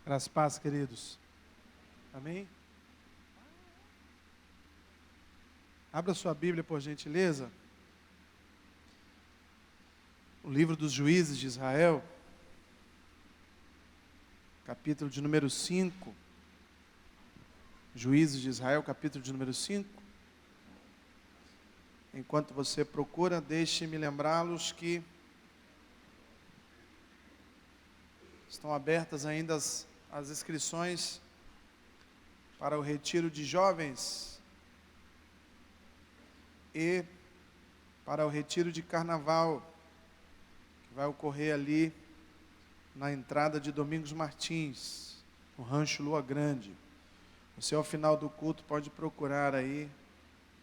Graças e paz, queridos. Amém? Abra sua Bíblia, por gentileza. O livro dos Juízes de Israel, capítulo de número 5. Juízes de Israel, capítulo de número 5. Enquanto você procura, deixe-me lembrá-los que estão abertas ainda as inscrições para o retiro de jovens e para o retiro de carnaval, que vai ocorrer ali na entrada de Domingos Martins, no Rancho Lua Grande. Você, ao final do culto, pode procurar aí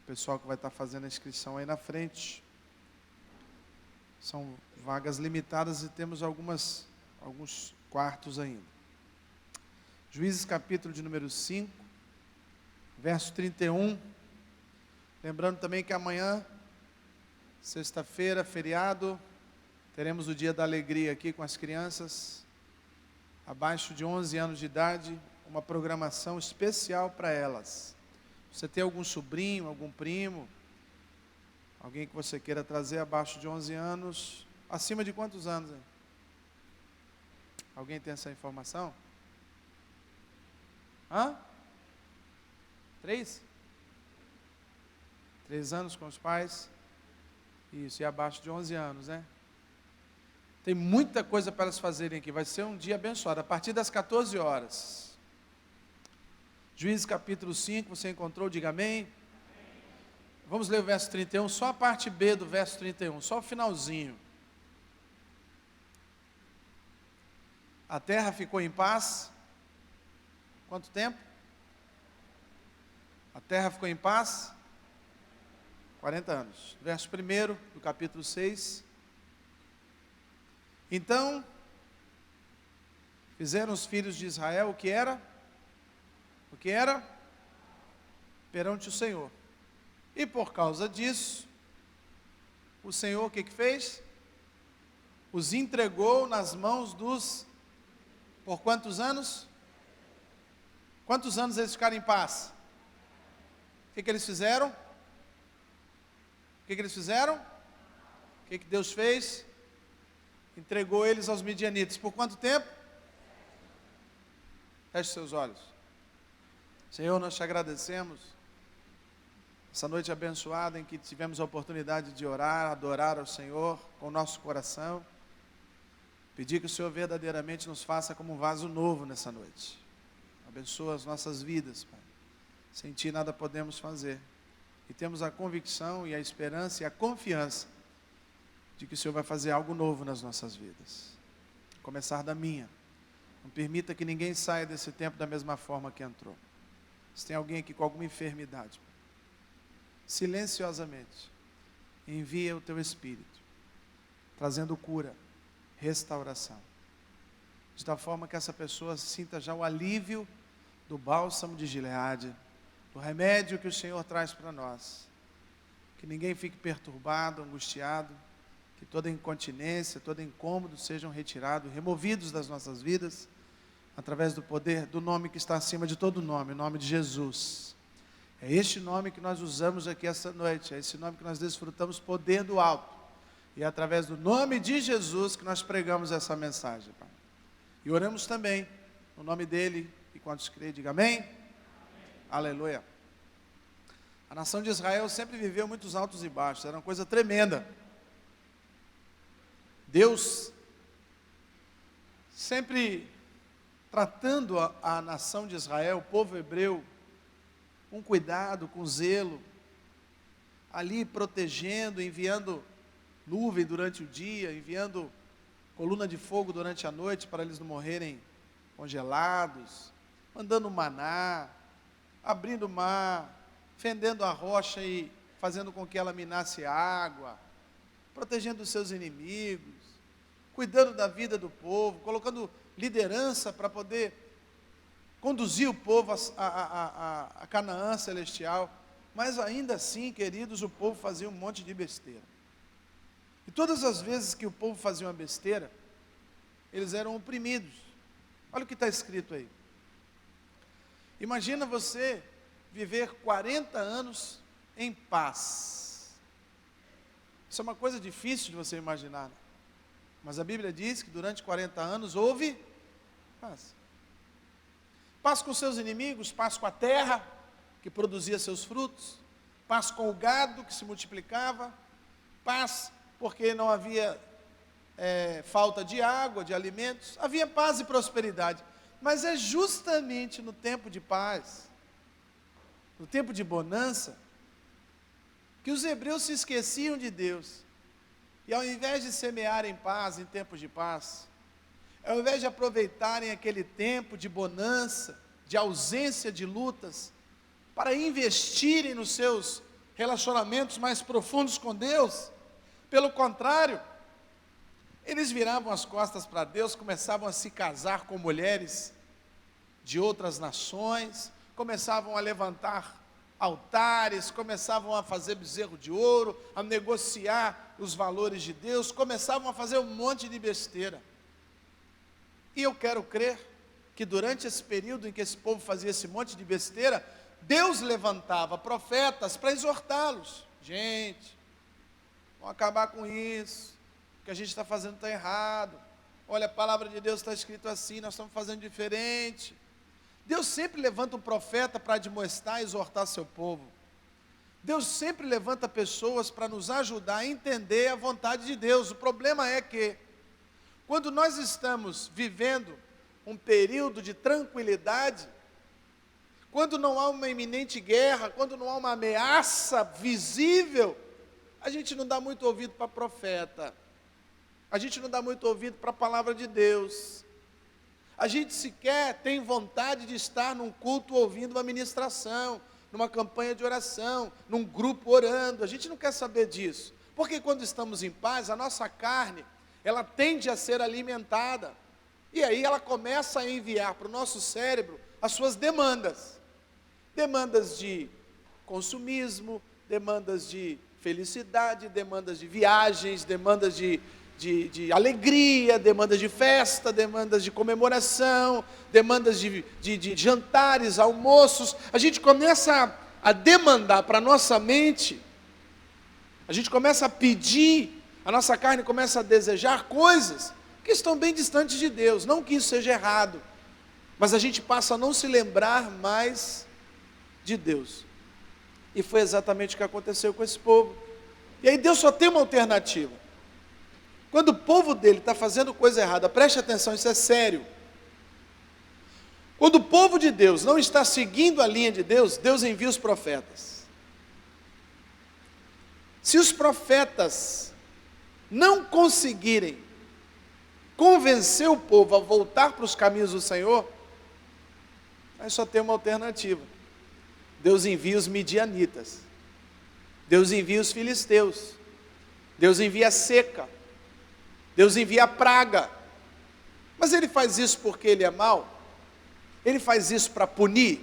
o pessoal que vai estar fazendo a inscrição aí na frente. São vagas limitadas e temos alguns quartos ainda. Juízes capítulo de número 5, verso 31. Lembrando também que amanhã, sexta-feira, feriado, teremos o dia da alegria aqui com as crianças, abaixo de 11 anos de idade, uma programação especial para elas. Você tem algum sobrinho, algum primo, alguém que você queira trazer abaixo de 11 anos, acima de quantos anos? Hein? Alguém tem essa informação? 3? 3 anos com os pais? Isso, e abaixo de 11 anos, né? Tem muita coisa para elas fazerem aqui, vai ser um dia abençoado, a partir das 14 horas. Juízes capítulo 5, você encontrou? Diga amém. Vamos ler o verso 31, só a parte B do verso 31, só o finalzinho. A terra ficou em paz. Quanto tempo? A terra ficou em paz? 40 anos. Verso 1 do capítulo 6. Então, fizeram os filhos de Israel o que era? O que era? Perante o Senhor. E por causa disso, o Senhor o que fez? Os entregou nas mãos dos... Por quantos anos? Quantos anos eles ficaram em paz? O que eles fizeram? O que eles fizeram? O que Deus fez? Entregou eles aos midianitas. Por quanto tempo? Feche seus olhos. Senhor, nós te agradecemos. Essa noite abençoada em que tivemos a oportunidade de orar, adorar ao Senhor com o nosso coração. Pedir que o Senhor verdadeiramente nos faça como um vaso novo nessa noite. Abençoa as nossas vidas, Pai. Sem Ti nada podemos fazer. E temos a convicção e a esperança e a confiança de que o Senhor vai fazer algo novo nas nossas vidas. Começar da minha. Não permita que ninguém saia desse tempo da mesma forma que entrou. Se tem alguém aqui com alguma enfermidade, silenciosamente, envia o Teu Espírito, trazendo cura, restauração. De tal forma que essa pessoa sinta já o alívio do bálsamo de Gileade, do remédio que o Senhor traz para nós. Que ninguém fique perturbado, angustiado, que toda incontinência, todo incômodo sejam retirados, removidos das nossas vidas, através do poder do nome que está acima de todo nome, o nome de Jesus. É este nome que nós usamos aqui esta noite, é esse nome que nós desfrutamos poder do alto. E é através do nome de Jesus que nós pregamos essa mensagem, Pai. E oramos também no nome dele, e quantos creem, diga amém. Amém. Aleluia. A nação de Israel sempre viveu muitos altos e baixos, era uma coisa tremenda. Deus sempre tratando a nação de Israel, o povo hebreu, com cuidado, com zelo, ali protegendo, enviando nuvem durante o dia, enviando coluna de fogo durante a noite para eles não morrerem congelados, mandando maná, abrindo o mar, fendendo a rocha e fazendo com que ela minasse água, protegendo os seus inimigos, cuidando da vida do povo, colocando liderança para poder conduzir o povo a Canaã celestial. Mas ainda assim, queridos, o povo fazia um monte de besteira. E todas as vezes que o povo fazia uma besteira, eles eram oprimidos. Olha o que está escrito aí. Imagina você viver 40 anos em paz. Isso é uma coisa difícil de você imaginar, né? Mas a Bíblia diz que durante 40 anos houve paz. Paz com seus inimigos, paz com a terra, que produzia seus frutos, paz com o gado, que se multiplicava, paz porque não havia falta de água, de alimentos, havia paz e prosperidade. Mas é justamente no tempo de paz, no tempo de bonança, que os hebreus se esqueciam de Deus. E ao invés de semearem paz em tempos de paz, ao invés de aproveitarem aquele tempo de bonança, de ausência de lutas, para investirem nos seus relacionamentos mais profundos com Deus, pelo contrário, eles viravam as costas para Deus, começavam a se casar com mulheres de outras nações, começavam a levantar altares, começavam a fazer bezerro de ouro, a negociar os valores de Deus, começavam a fazer um monte de besteira. E eu quero crer que durante esse período em que esse povo fazia esse monte de besteira, Deus levantava profetas para exortá-los. Gente, vamos acabar com isso, o que a gente está fazendo está errado. Olha, a palavra de Deus está escrito assim, nós estamos fazendo diferente. Deus sempre levanta um profeta para admoestar e exortar seu povo. Deus sempre levanta pessoas para nos ajudar a entender a vontade de Deus. O problema é que, quando nós estamos vivendo um período de tranquilidade, quando não há uma iminente guerra, quando não há uma ameaça visível, a gente não dá muito ouvido para profeta, a gente não dá muito ouvido para a palavra de Deus, a gente sequer tem vontade de estar num culto ouvindo uma ministração, numa campanha de oração, num grupo orando, a gente não quer saber disso, porque quando estamos em paz, a nossa carne, ela tende a ser alimentada, e aí ela começa a enviar para o nosso cérebro as suas demandas de consumismo, demandas de felicidade, demandas de viagens, demandas de alegria, demandas de festa, demandas de comemoração, demandas de jantares, almoços. A gente começa a demandar para a nossa mente, a gente começa a pedir, a nossa carne começa a desejar coisas que estão bem distantes de Deus. Não que isso seja errado, mas a gente passa a não se lembrar mais de Deus. E foi exatamente o que aconteceu com esse povo. E aí Deus só tem uma alternativa. Quando o povo dele está fazendo coisa errada, preste atenção, isso é sério. Quando o povo de Deus não está seguindo a linha de Deus, Deus envia os profetas. Se os profetas não conseguirem convencer o povo a voltar para os caminhos do Senhor, aí só tem uma alternativa. Deus envia os midianitas, Deus envia os filisteus, Deus envia a seca, Deus envia a praga. Mas Ele faz isso porque Ele é mau? Ele faz isso para punir?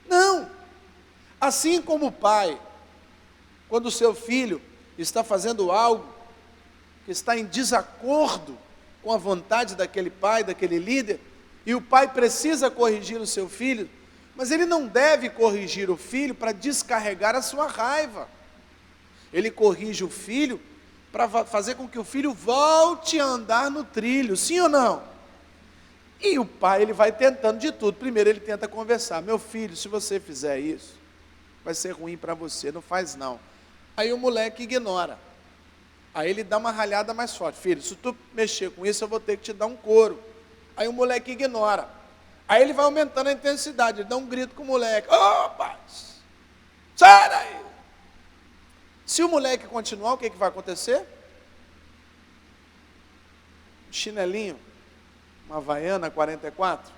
Não. Assim como o pai, quando o seu filho está fazendo algo que está em desacordo com a vontade daquele pai, daquele líder, e o pai precisa corrigir o seu filho, mas ele não deve corrigir o filho para descarregar a sua raiva. Ele corrige o filho para fazer com que o filho volte a andar no trilho, sim ou não? E o pai, ele vai tentando de tudo. Primeiro ele tenta conversar: meu filho, se você fizer isso, vai ser ruim para você, não faz não. Aí o moleque ignora. Aí ele dá uma ralhada mais forte: filho, se tu mexer com isso, eu vou ter que te dar um couro. Aí o moleque ignora. Aí ele vai aumentando a intensidade, ele dá um grito com o moleque: ô pai, sai daí! Se o moleque continuar, o que vai acontecer? Chinelinho, uma Havaiana 44,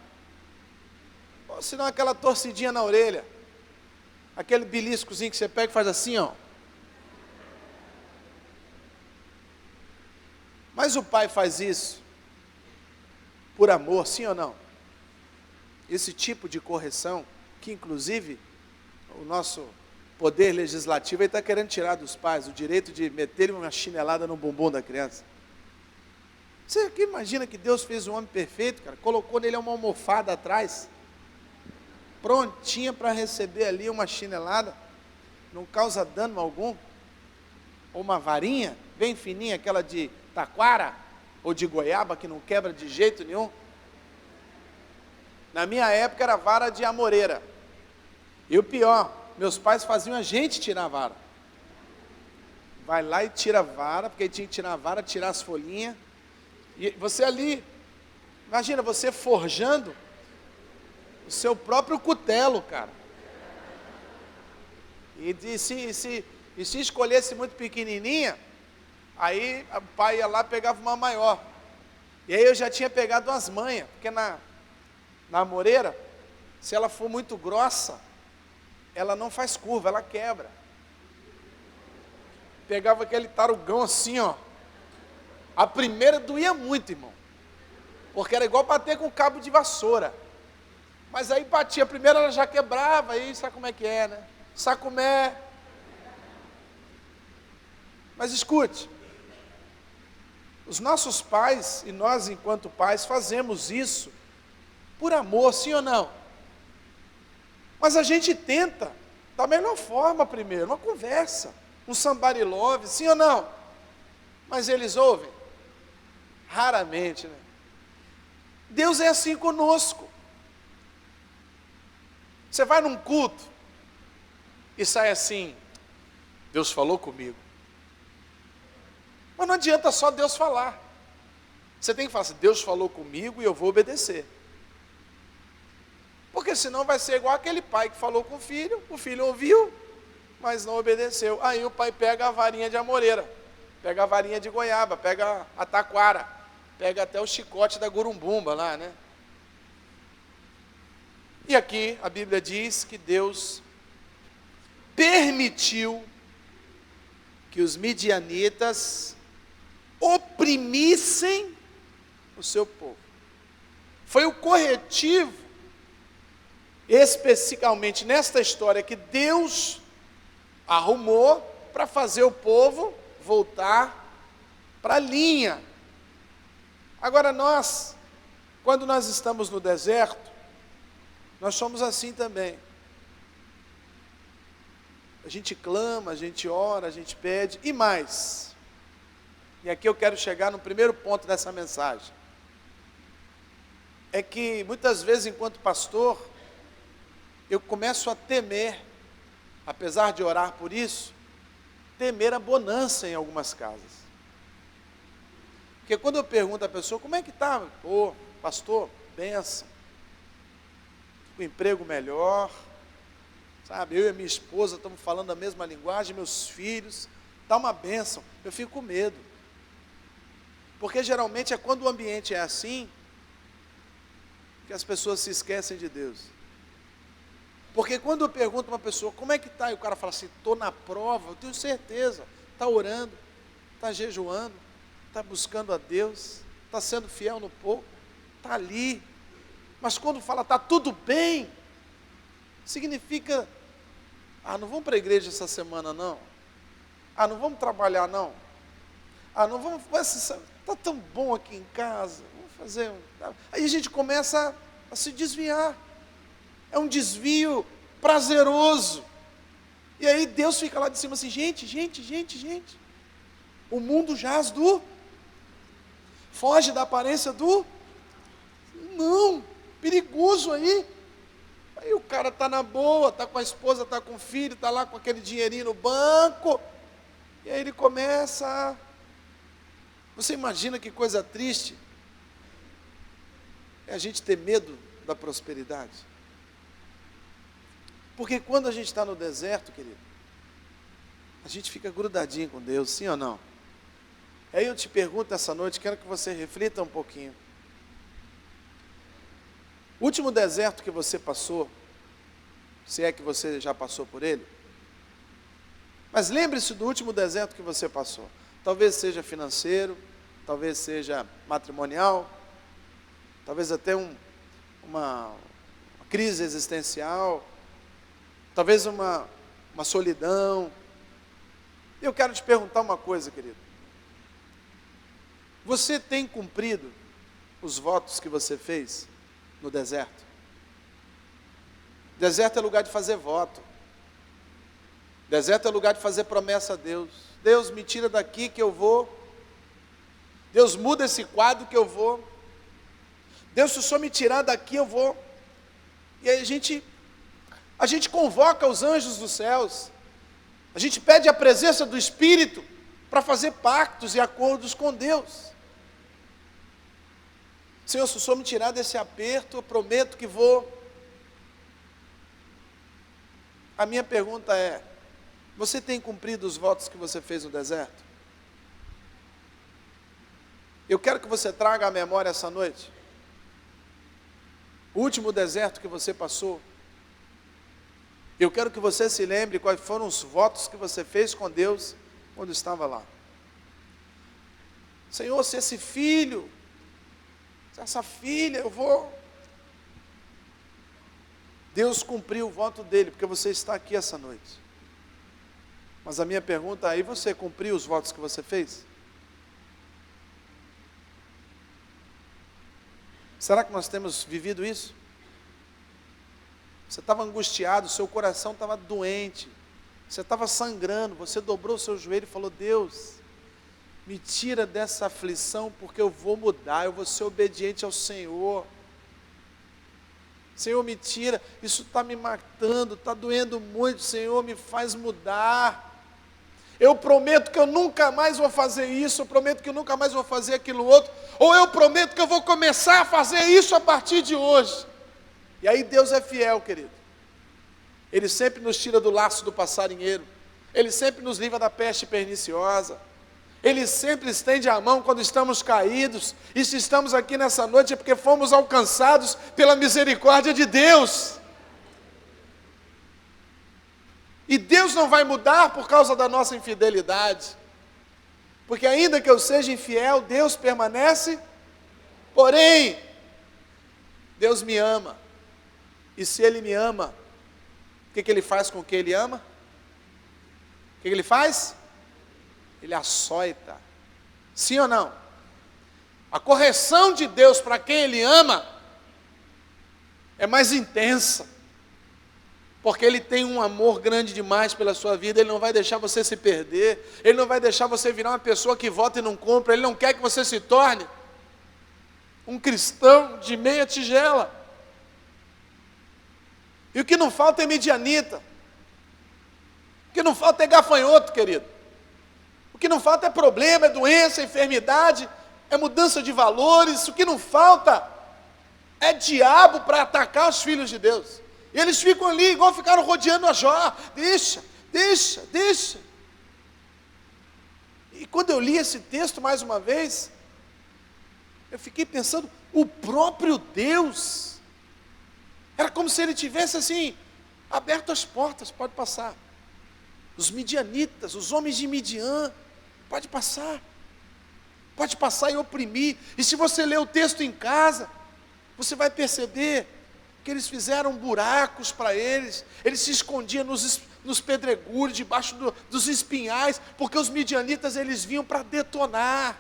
ou senão aquela torcidinha na orelha, aquele beliscozinho que você pega e faz assim, ó. Mas o pai faz isso por amor, sim ou não? Esse tipo de correção, que inclusive o nosso poder legislativo está querendo tirar dos pais o direito de meterem uma chinelada no bumbum da criança. Você aqui imagina que Deus fez um homem perfeito, cara, colocou nele uma almofada atrás, prontinha para receber ali uma chinelada, não causa dano algum, ou uma varinha, bem fininha, aquela de taquara, ou de goiaba, que não quebra de jeito nenhum. Na minha época era vara de amoreira, e o pior, meus pais faziam a gente tirar a vara. Vai lá e tira a vara, porque aí tinha que tirar a vara, tirar as folhinhas, e você ali, imagina você forjando o seu próprio cutelo, cara. E se escolhesse muito pequenininha, aí o pai ia lá e pegava uma maior. E aí eu já tinha pegado umas manhas, porque na amoreira, se ela for muito grossa, ela não faz curva, ela quebra. Pegava aquele tarugão assim, ó. A primeira doía muito, irmão, porque era igual bater com cabo de vassoura. Mas aí batia, a primeira ela já quebrava, aí sabe como é que é, né? Sacumé. Mas escute, os nossos pais, e nós enquanto pais, fazemos isso por amor, sim ou não? Mas a gente tenta, da melhor forma primeiro, uma conversa, um somebody love, sim ou não? Mas eles ouvem? Raramente, né? Deus é assim conosco. Você vai num culto e sai assim, Deus falou comigo. Mas não adianta só Deus falar. Você tem que falar assim, Deus falou comigo e eu vou obedecer. Porque senão vai ser igual aquele pai que falou com o filho ouviu, mas não obedeceu. Aí o pai pega a varinha de amoreira, pega a varinha de goiaba, pega a taquara, pega até o chicote da gurumbumba lá, né? E aqui a Bíblia diz que Deus permitiu que os midianitas oprimissem o seu povo. Foi o corretivo, especificamente nesta história, que Deus arrumou para fazer o povo voltar para a linha. Agora nós, quando nós estamos no deserto, nós somos assim também. A gente clama, a gente ora, a gente pede, e mais. E aqui eu quero chegar no primeiro ponto dessa mensagem. É que muitas vezes, enquanto pastor, eu começo a temer, apesar de orar por isso, temer a bonança em algumas casas. Porque quando eu pergunto à pessoa, como é que está? Pô, pastor, bênção. O emprego melhor, sabe? Eu e a minha esposa estamos falando a mesma linguagem, meus filhos, está uma bênção. Eu fico com medo. Porque geralmente é quando o ambiente é assim, que as pessoas se esquecem de Deus. Porque quando eu pergunto a uma pessoa, como é que está? E o cara fala assim, estou na prova, eu tenho certeza. Está orando, está jejuando, está buscando a Deus, está sendo fiel no pouco, está ali. Mas quando fala, está tudo bem, significa, não vamos para a igreja essa semana não. Não vamos trabalhar não. Não vamos, está tão bom aqui em casa, vamos fazer. Aí a gente começa a se desviar. É um desvio prazeroso. E aí Deus fica lá de cima assim, gente. O mundo jaz foge da aparência não, perigoso aí. Aí o cara está na boa, está com a esposa, está com o filho, está lá com aquele dinheirinho no banco. E aí ele começa. Você imagina que coisa triste é a gente ter medo da prosperidade. Porque quando a gente está no deserto, querido, a gente fica grudadinho com Deus, sim ou não? Aí eu te pergunto essa noite, quero que você reflita um pouquinho. O último deserto que você passou, se é que você já passou por ele, mas lembre-se do último deserto que você passou. Talvez seja financeiro, talvez seja matrimonial, talvez até uma crise existencial, talvez uma solidão. Eu quero te perguntar uma coisa, querido. Você tem cumprido os votos que você fez no deserto? Deserto é lugar de fazer voto. Deserto é lugar de fazer promessa a Deus. Deus, me tira daqui que eu vou. Deus, muda esse quadro que eu vou. Deus, se o Senhor me tirar daqui, eu vou. E aí a gente convoca os anjos dos céus. A gente pede a presença do Espírito para fazer pactos e acordos com Deus. Senhor, se o Senhor me tirar desse aperto, eu prometo que vou. A minha pergunta é: você tem cumprido os votos que você fez no deserto? Eu quero que você traga à memória essa noite o último deserto que você passou. Eu quero que você se lembre quais foram os votos que você fez com Deus quando estava lá. Senhor, se esse filho, se essa filha, eu vou. Deus cumpriu o voto dele, porque você está aqui essa noite. Mas a minha pergunta é: e você cumpriu os votos que você fez? Será que nós temos vivido isso? Você estava angustiado, seu coração estava doente, você estava sangrando, você dobrou o seu joelho e falou: Deus, me tira dessa aflição, porque eu vou mudar, eu vou ser obediente ao Senhor. Senhor, me tira, isso está me matando, está doendo muito, Senhor, me faz mudar. Eu prometo que eu nunca mais vou fazer isso, eu prometo que eu nunca mais vou fazer aquilo outro, ou eu prometo que eu vou começar a fazer isso a partir de hoje. E aí Deus é fiel, querido. Ele sempre nos tira do laço do passarinheiro, Ele sempre nos livra da peste perniciosa, Ele sempre estende a mão quando estamos caídos, e se estamos aqui nessa noite é porque fomos alcançados pela misericórdia de Deus. E Deus não vai mudar por causa da nossa infidelidade, porque ainda que eu seja infiel, Deus permanece. Porém, Deus me ama, e se Ele me ama, o que Ele faz com o que Ele ama? O que Ele faz? Ele açoita. Sim ou não? A correção de Deus para quem Ele ama é mais intensa, porque Ele tem um amor grande demais pela sua vida. Ele não vai deixar você se perder, Ele não vai deixar você virar uma pessoa que vota e não cumpre. Ele não quer que você se torne um cristão de meia tigela. E o que não falta é medianita, o que não falta é gafanhoto, querido. O que não falta é problema, é doença, é enfermidade, é mudança de valores. O que não falta é diabo para atacar os filhos de Deus. E eles ficam ali, igual ficaram rodeando a Jó. Deixa. E quando eu li esse texto mais uma vez, eu fiquei pensando, o próprio Deus, era como se Ele tivesse assim, aberto as portas: pode passar. Os midianitas, os homens de Midian, pode passar e oprimir. E se você ler o texto em casa, você vai perceber que eles fizeram buracos para eles se escondiam nos pedregulhos, debaixo dos espinhais, porque os midianitas eles vinham para detonar.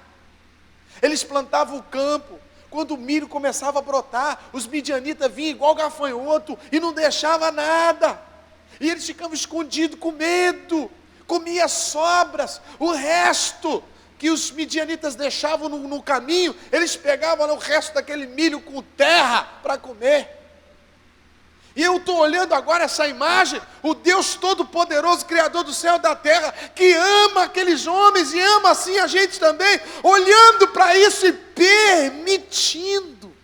Eles plantavam o campo, quando o milho começava a brotar, os midianitas vinham igual gafanhoto e não deixava nada, e eles ficavam escondidos com medo, comia sobras, o resto que os midianitas deixavam no caminho, eles pegavam o resto daquele milho com terra para comer. E eu estou olhando agora essa imagem, o Deus Todo-Poderoso, Criador do céu e da terra, que ama aqueles homens e ama assim a gente também, olhando para isso e permitindo.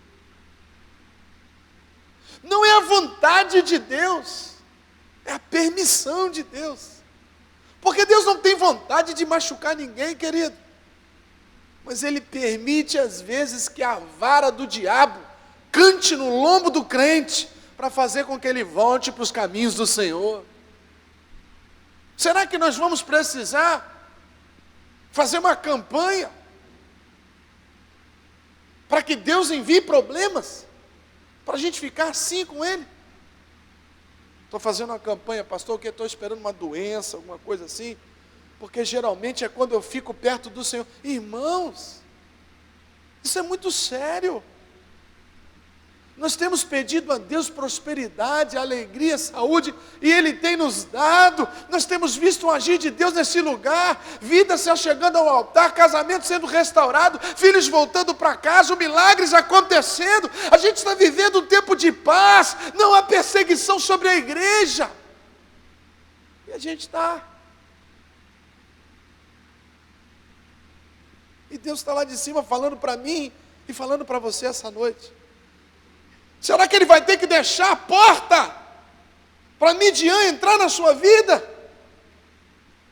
Não é a vontade de Deus, é a permissão de Deus. Porque Deus não tem vontade de machucar ninguém, querido, mas Ele permite às vezes que a vara do diabo cante no lombo do crente, para fazer com que ele volte para os caminhos do Senhor. Será que nós vamos precisar fazer uma campanha para que Deus envie problemas, para a gente ficar assim com Ele? Estou fazendo uma campanha, pastor, que estou esperando uma doença, alguma coisa assim, porque geralmente é quando eu fico perto do Senhor. Irmãos, Isso é muito sério. Nós temos pedido a Deus prosperidade, alegria, saúde, e Ele tem nos dado. Nós temos visto o agir de Deus nesse lugar, vida se achegando ao altar, casamento sendo restaurado, filhos voltando para casa, milagres acontecendo. A gente está vivendo um tempo de paz, não há perseguição sobre a igreja. E a gente está. E Deus está lá de cima falando para mim e falando para você essa noite. Será que Ele vai ter que deixar a porta para Midian entrar na sua vida?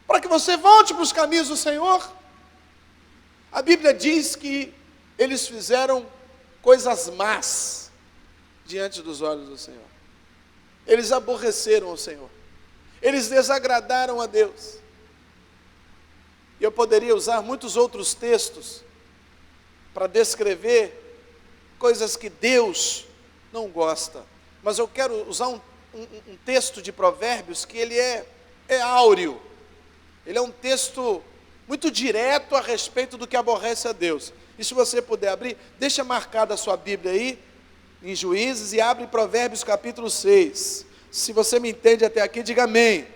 Para que você volte para os caminhos do Senhor? A Bíblia diz que eles fizeram coisas más diante dos olhos do Senhor. Eles aborreceram o Senhor. Eles desagradaram a Deus. E eu poderia usar muitos outros textos para descrever coisas que Deus não gosta, mas eu quero usar um texto de Provérbios que ele é áureo, ele é um texto muito direto a respeito do que aborrece a Deus. E se você puder abrir, deixa marcada a sua Bíblia aí, em Juízes, e abre Provérbios capítulo 6, se você me entende até aqui, diga amém.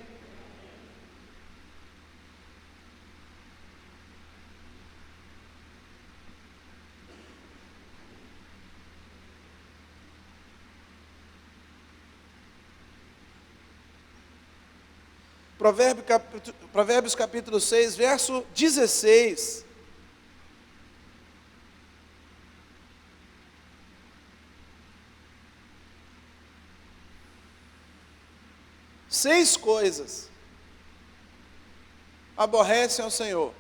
Provérbios capítulo 6, verso 16. Seis coisas aborrecem ao Senhor.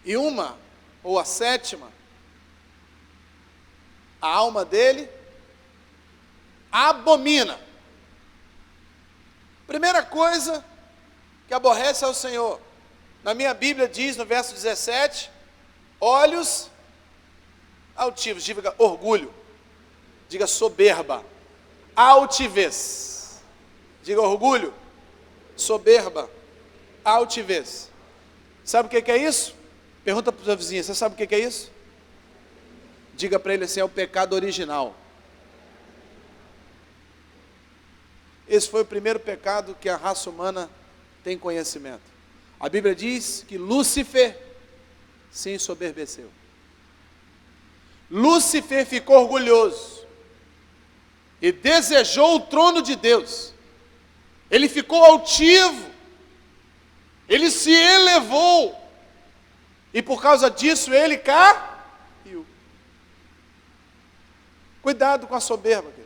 E uma, ou a sétima, a alma dele abomina. Primeira coisa que aborrece ao Senhor, na minha Bíblia diz no verso 17, olhos altivos, diga orgulho, diga soberba, altivez, diga orgulho, soberba, altivez. Sabe o que é isso? Pergunta para o seu vizinho, você sabe o que é isso? Diga para ele assim, é o pecado original. Esse foi o primeiro pecado que a raça humana tem conhecimento. A Bíblia diz que Lúcifer se ensoberbeceu. Lúcifer ficou orgulhoso e desejou o trono de Deus. Ele ficou altivo, ele se elevou, e por causa disso ele caiu. Cuidado com a soberba, querido.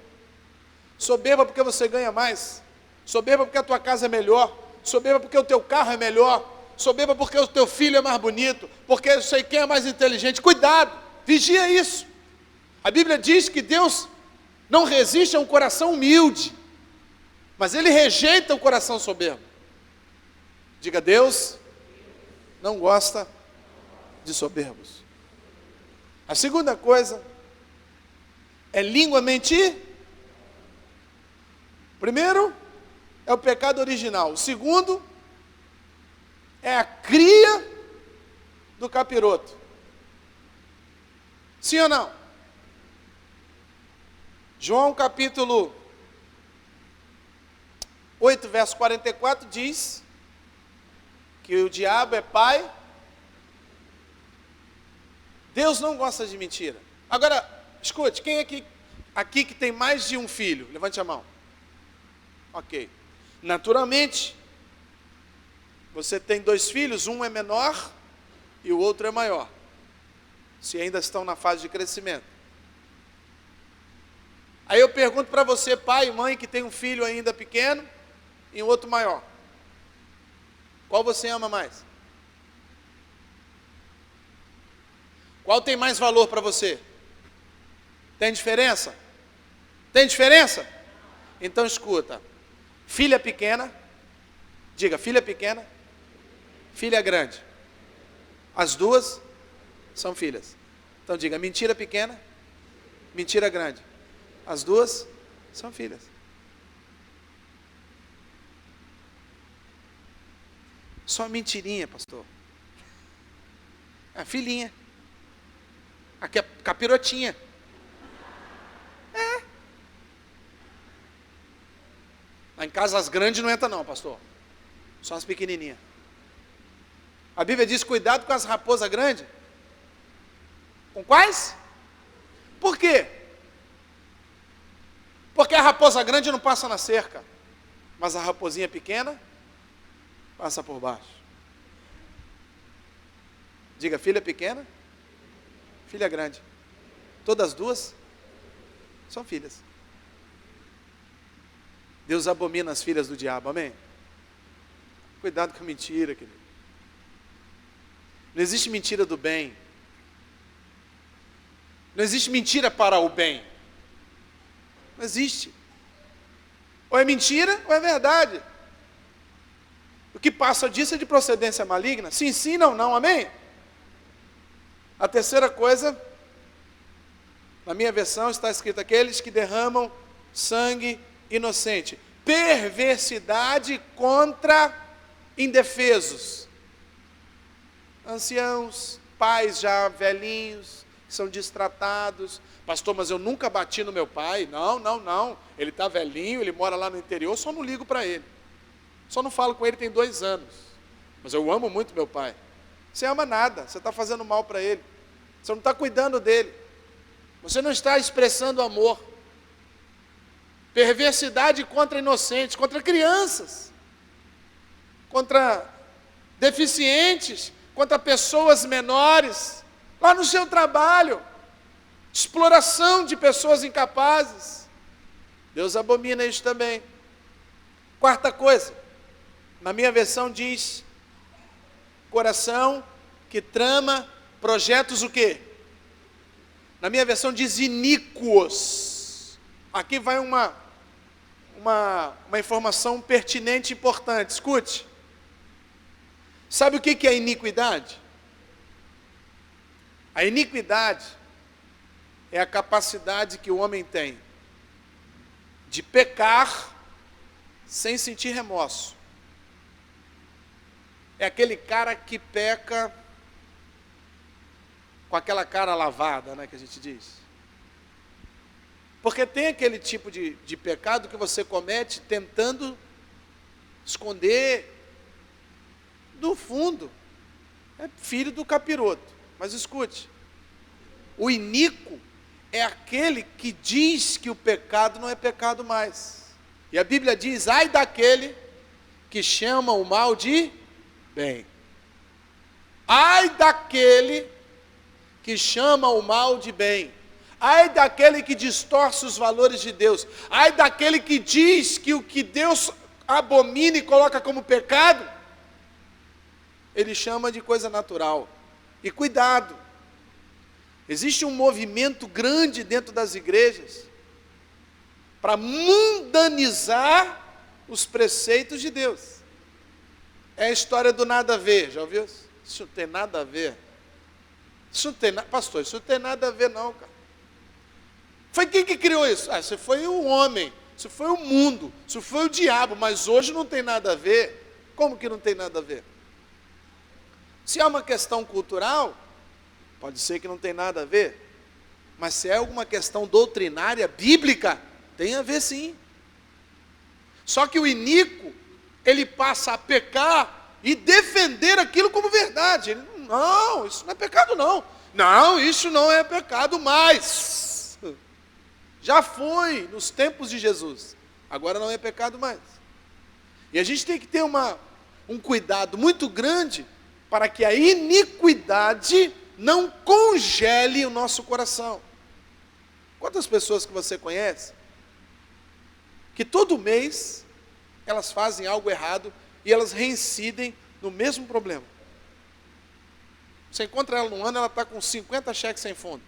Soberba porque você ganha mais, soberba porque a tua casa é melhor, soberba porque o teu carro é melhor, soberba porque o teu filho é mais bonito, porque eu sei quem é mais inteligente. Cuidado, vigia isso. A Bíblia diz que Deus não resiste a um coração humilde, mas Ele rejeita o coração soberbo. Diga, Deus não gosta de soberbos. A segunda coisa é língua mentir. Primeiro, é o pecado original. O segundo, é a cria do capiroto. Sim ou não? João capítulo 8, verso 44 diz que o diabo é pai. Deus não gosta de mentira. Agora, escute, quem é aqui que tem mais de um filho? Levante a mão. Ok. Naturalmente, você tem dois filhos, um é menor e o outro é maior, se ainda estão na fase de crescimento. Aí eu pergunto para você, pai e mãe, que tem um filho ainda pequeno e um outro maior, qual você ama mais? Qual tem mais valor para você? Tem diferença? Tem diferença? Então escuta. Filha pequena, diga, filha pequena, filha grande. As duas são filhas. Então diga, mentira pequena, mentira grande. As duas são filhas. Só mentirinha, pastor. A filhinha. A capirotinha. Lá em casa as grandes não entram não, pastor. Só as pequenininhas. A Bíblia diz, cuidado com as raposas grandes. Com quais? Por quê? Porque a raposa grande não passa na cerca, mas a raposinha pequena passa por baixo. Diga, filha pequena, filha grande. Todas duas são filhas. Deus abomina as filhas do diabo, amém? Cuidado com a mentira, querido. Não existe mentira do bem. Não existe mentira para o bem. Não existe. Ou é mentira ou é verdade. O que passa disso é de procedência maligna. Sim, sim, não, não, amém? A terceira coisa, na minha versão está escrito, aqueles que derramam sangue inocente. Perversidade contra indefesos. Anciãos, pais já velhinhos, que são destratados. Pastor, mas eu nunca bati no meu pai. Não, não, não. Ele está velhinho, ele mora lá no interior, só não ligo para ele. Só não falo com ele tem 2 anos. Mas eu amo muito meu pai. Você ama nada, você está fazendo mal para ele. Você não está cuidando dele. Você não está expressando amor. Perversidade contra inocentes, contra crianças, contra deficientes, contra pessoas menores, lá no seu trabalho, exploração de pessoas incapazes. Deus abomina isso também. Quarta coisa, na minha versão diz, coração que trama projetos o quê? Na minha versão diz iníquos. Aqui vai uma informação pertinente e importante, escute. Sabe o que é iniquidade? A iniquidade é a capacidade que o homem tem de pecar sem sentir remorso. É aquele cara que peca com aquela cara lavada, né, que a gente diz. Porque tem aquele tipo de pecado que você comete tentando esconder do fundo. É filho do capiroto. Mas escute, o iníquo é aquele que diz que o pecado não é pecado mais. E a Bíblia diz, ai daquele que chama o mal de bem. Ai daquele que chama o mal de bem. Ai daquele que distorce os valores de Deus. Ai daquele que diz que o que Deus abomina e coloca como pecado, ele chama de coisa natural. E cuidado, existe um movimento grande dentro das igrejas para mundanizar os preceitos de Deus. É a história do nada a ver, já ouviu? Isso não tem nada a ver. Isso não tem nada, pastor, isso não tem nada a ver não, cara. Foi quem que criou isso? Ah, isso foi o homem, isso foi o mundo, isso foi o diabo, mas hoje não tem nada a ver. Como que não tem nada a ver? Se é uma questão cultural, pode ser que não tem nada a ver, mas se é alguma questão doutrinária, bíblica, tem a ver sim. Só que o iníquo, ele passa a pecar e defender aquilo como verdade. Ele, não, isso não é pecado não. Não, isso não é pecado mais. Já foi nos tempos de Jesus, agora não é pecado mais. E a gente tem que ter um cuidado muito grande para que a iniquidade não congele o nosso coração. Quantas pessoas que você conhece, que todo mês elas fazem algo errado e elas reincidem no mesmo problema. Você encontra ela no ano, ela está com 50 cheques sem fundo.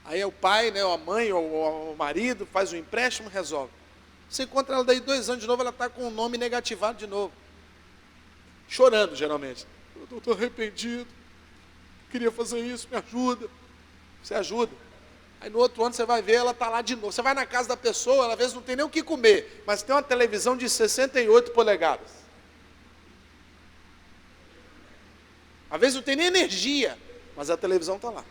Aí é o pai, né, ou a mãe, ou o marido, faz um empréstimo e resolve. Você encontra ela daí 2 anos de novo, ela está com o nome negativado de novo. Chorando, geralmente. Eu estou arrependido. Queria fazer isso, me ajuda. Você ajuda. Aí no outro ano você vai ver, ela está lá de novo. Você vai na casa da pessoa, ela às vezes não tem nem o que comer, mas tem uma televisão de 68 polegadas. Às vezes não tem nem energia, mas a televisão está lá.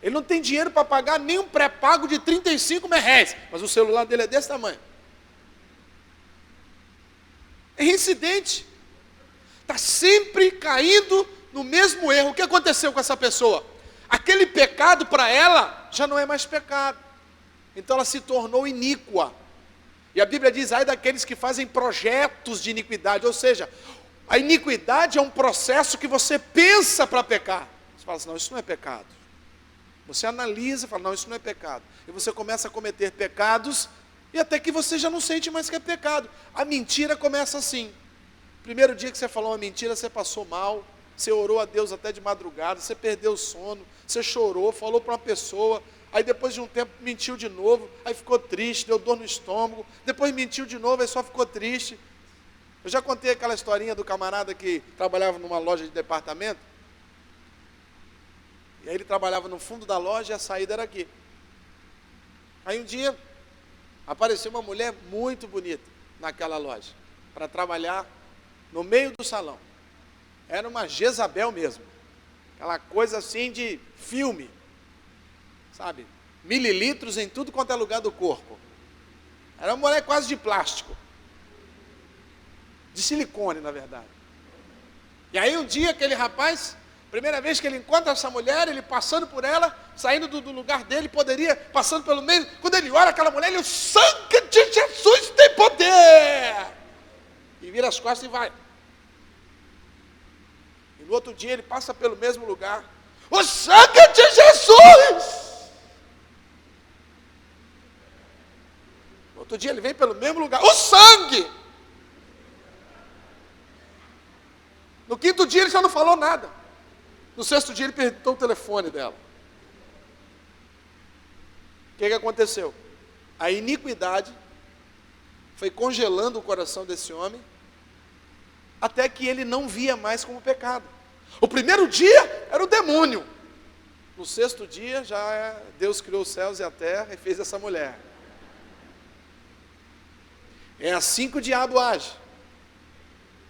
Ele não tem dinheiro para pagar nem um pré-pago de 35 reais, mas o celular dele é desse tamanho. É reincidente. Está sempre caindo no mesmo erro. O que aconteceu com essa pessoa? Aquele pecado para ela já não é mais pecado. Então ela se tornou iníqua. E a Bíblia diz, ai daqueles que fazem projetos de iniquidade. Ou seja, a iniquidade é um processo que você pensa para pecar. Você fala assim, não, isso não é pecado. Você analisa e fala, não, isso não é pecado. E você começa a cometer pecados, e até que você já não sente mais que é pecado. A mentira começa assim. Primeiro dia que você falou uma mentira, você passou mal, você orou a Deus até de madrugada, você perdeu o sono, você chorou, falou para uma pessoa, aí depois de um tempo mentiu de novo, aí ficou triste, deu dor no estômago, depois mentiu de novo, aí só ficou triste. Eu já contei aquela historinha do camarada que trabalhava numa loja de departamento, e aí ele trabalhava no fundo da loja e a saída era aqui. Aí um dia, apareceu uma mulher muito bonita naquela loja, para trabalhar no meio do salão. Era uma Jezabel mesmo, aquela coisa assim de filme, sabe? Mililitros em tudo quanto é lugar do corpo. Era uma mulher quase de plástico, de silicone na verdade. E aí um dia aquele rapaz, primeira vez que ele encontra essa mulher, ele passando por ela, saindo do lugar dele, poderia, passando pelo meio, quando ele olha aquela mulher, ele, o sangue de Jesus tem poder! E vira as costas e vai. E no outro dia ele passa pelo mesmo lugar, o sangue de Jesus! No outro dia ele vem pelo mesmo lugar, o sangue! No quinto dia ele já não falou nada. No sexto dia ele perguntou o telefone dela. O que aconteceu? A iniquidade foi congelando o coração desse homem, até que ele não via mais como pecado. O primeiro dia era o demônio. No sexto dia já Deus criou os céus e a terra e fez essa mulher. É assim que o diabo age.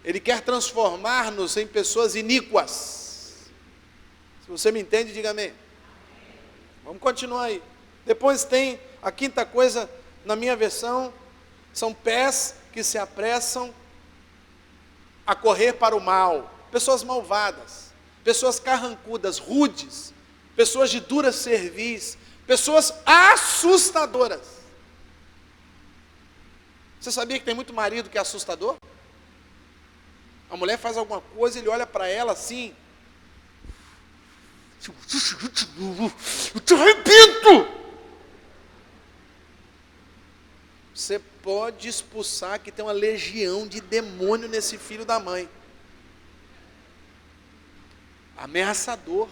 Ele quer transformar-nos em pessoas iníquas. Se você me entende, diga amém. Vamos continuar aí. Depois tem a quinta coisa, na minha versão, são pés que se apressam a correr para o mal. Pessoas malvadas, pessoas carrancudas, rudes, pessoas de dura cerviz, pessoas assustadoras. Você sabia que tem muito marido que é assustador? A mulher faz alguma coisa, ele olha para ela assim, eu te arrebento! Você pode expulsar que tem uma legião de demônio nesse filho da mãe. Ameaçador.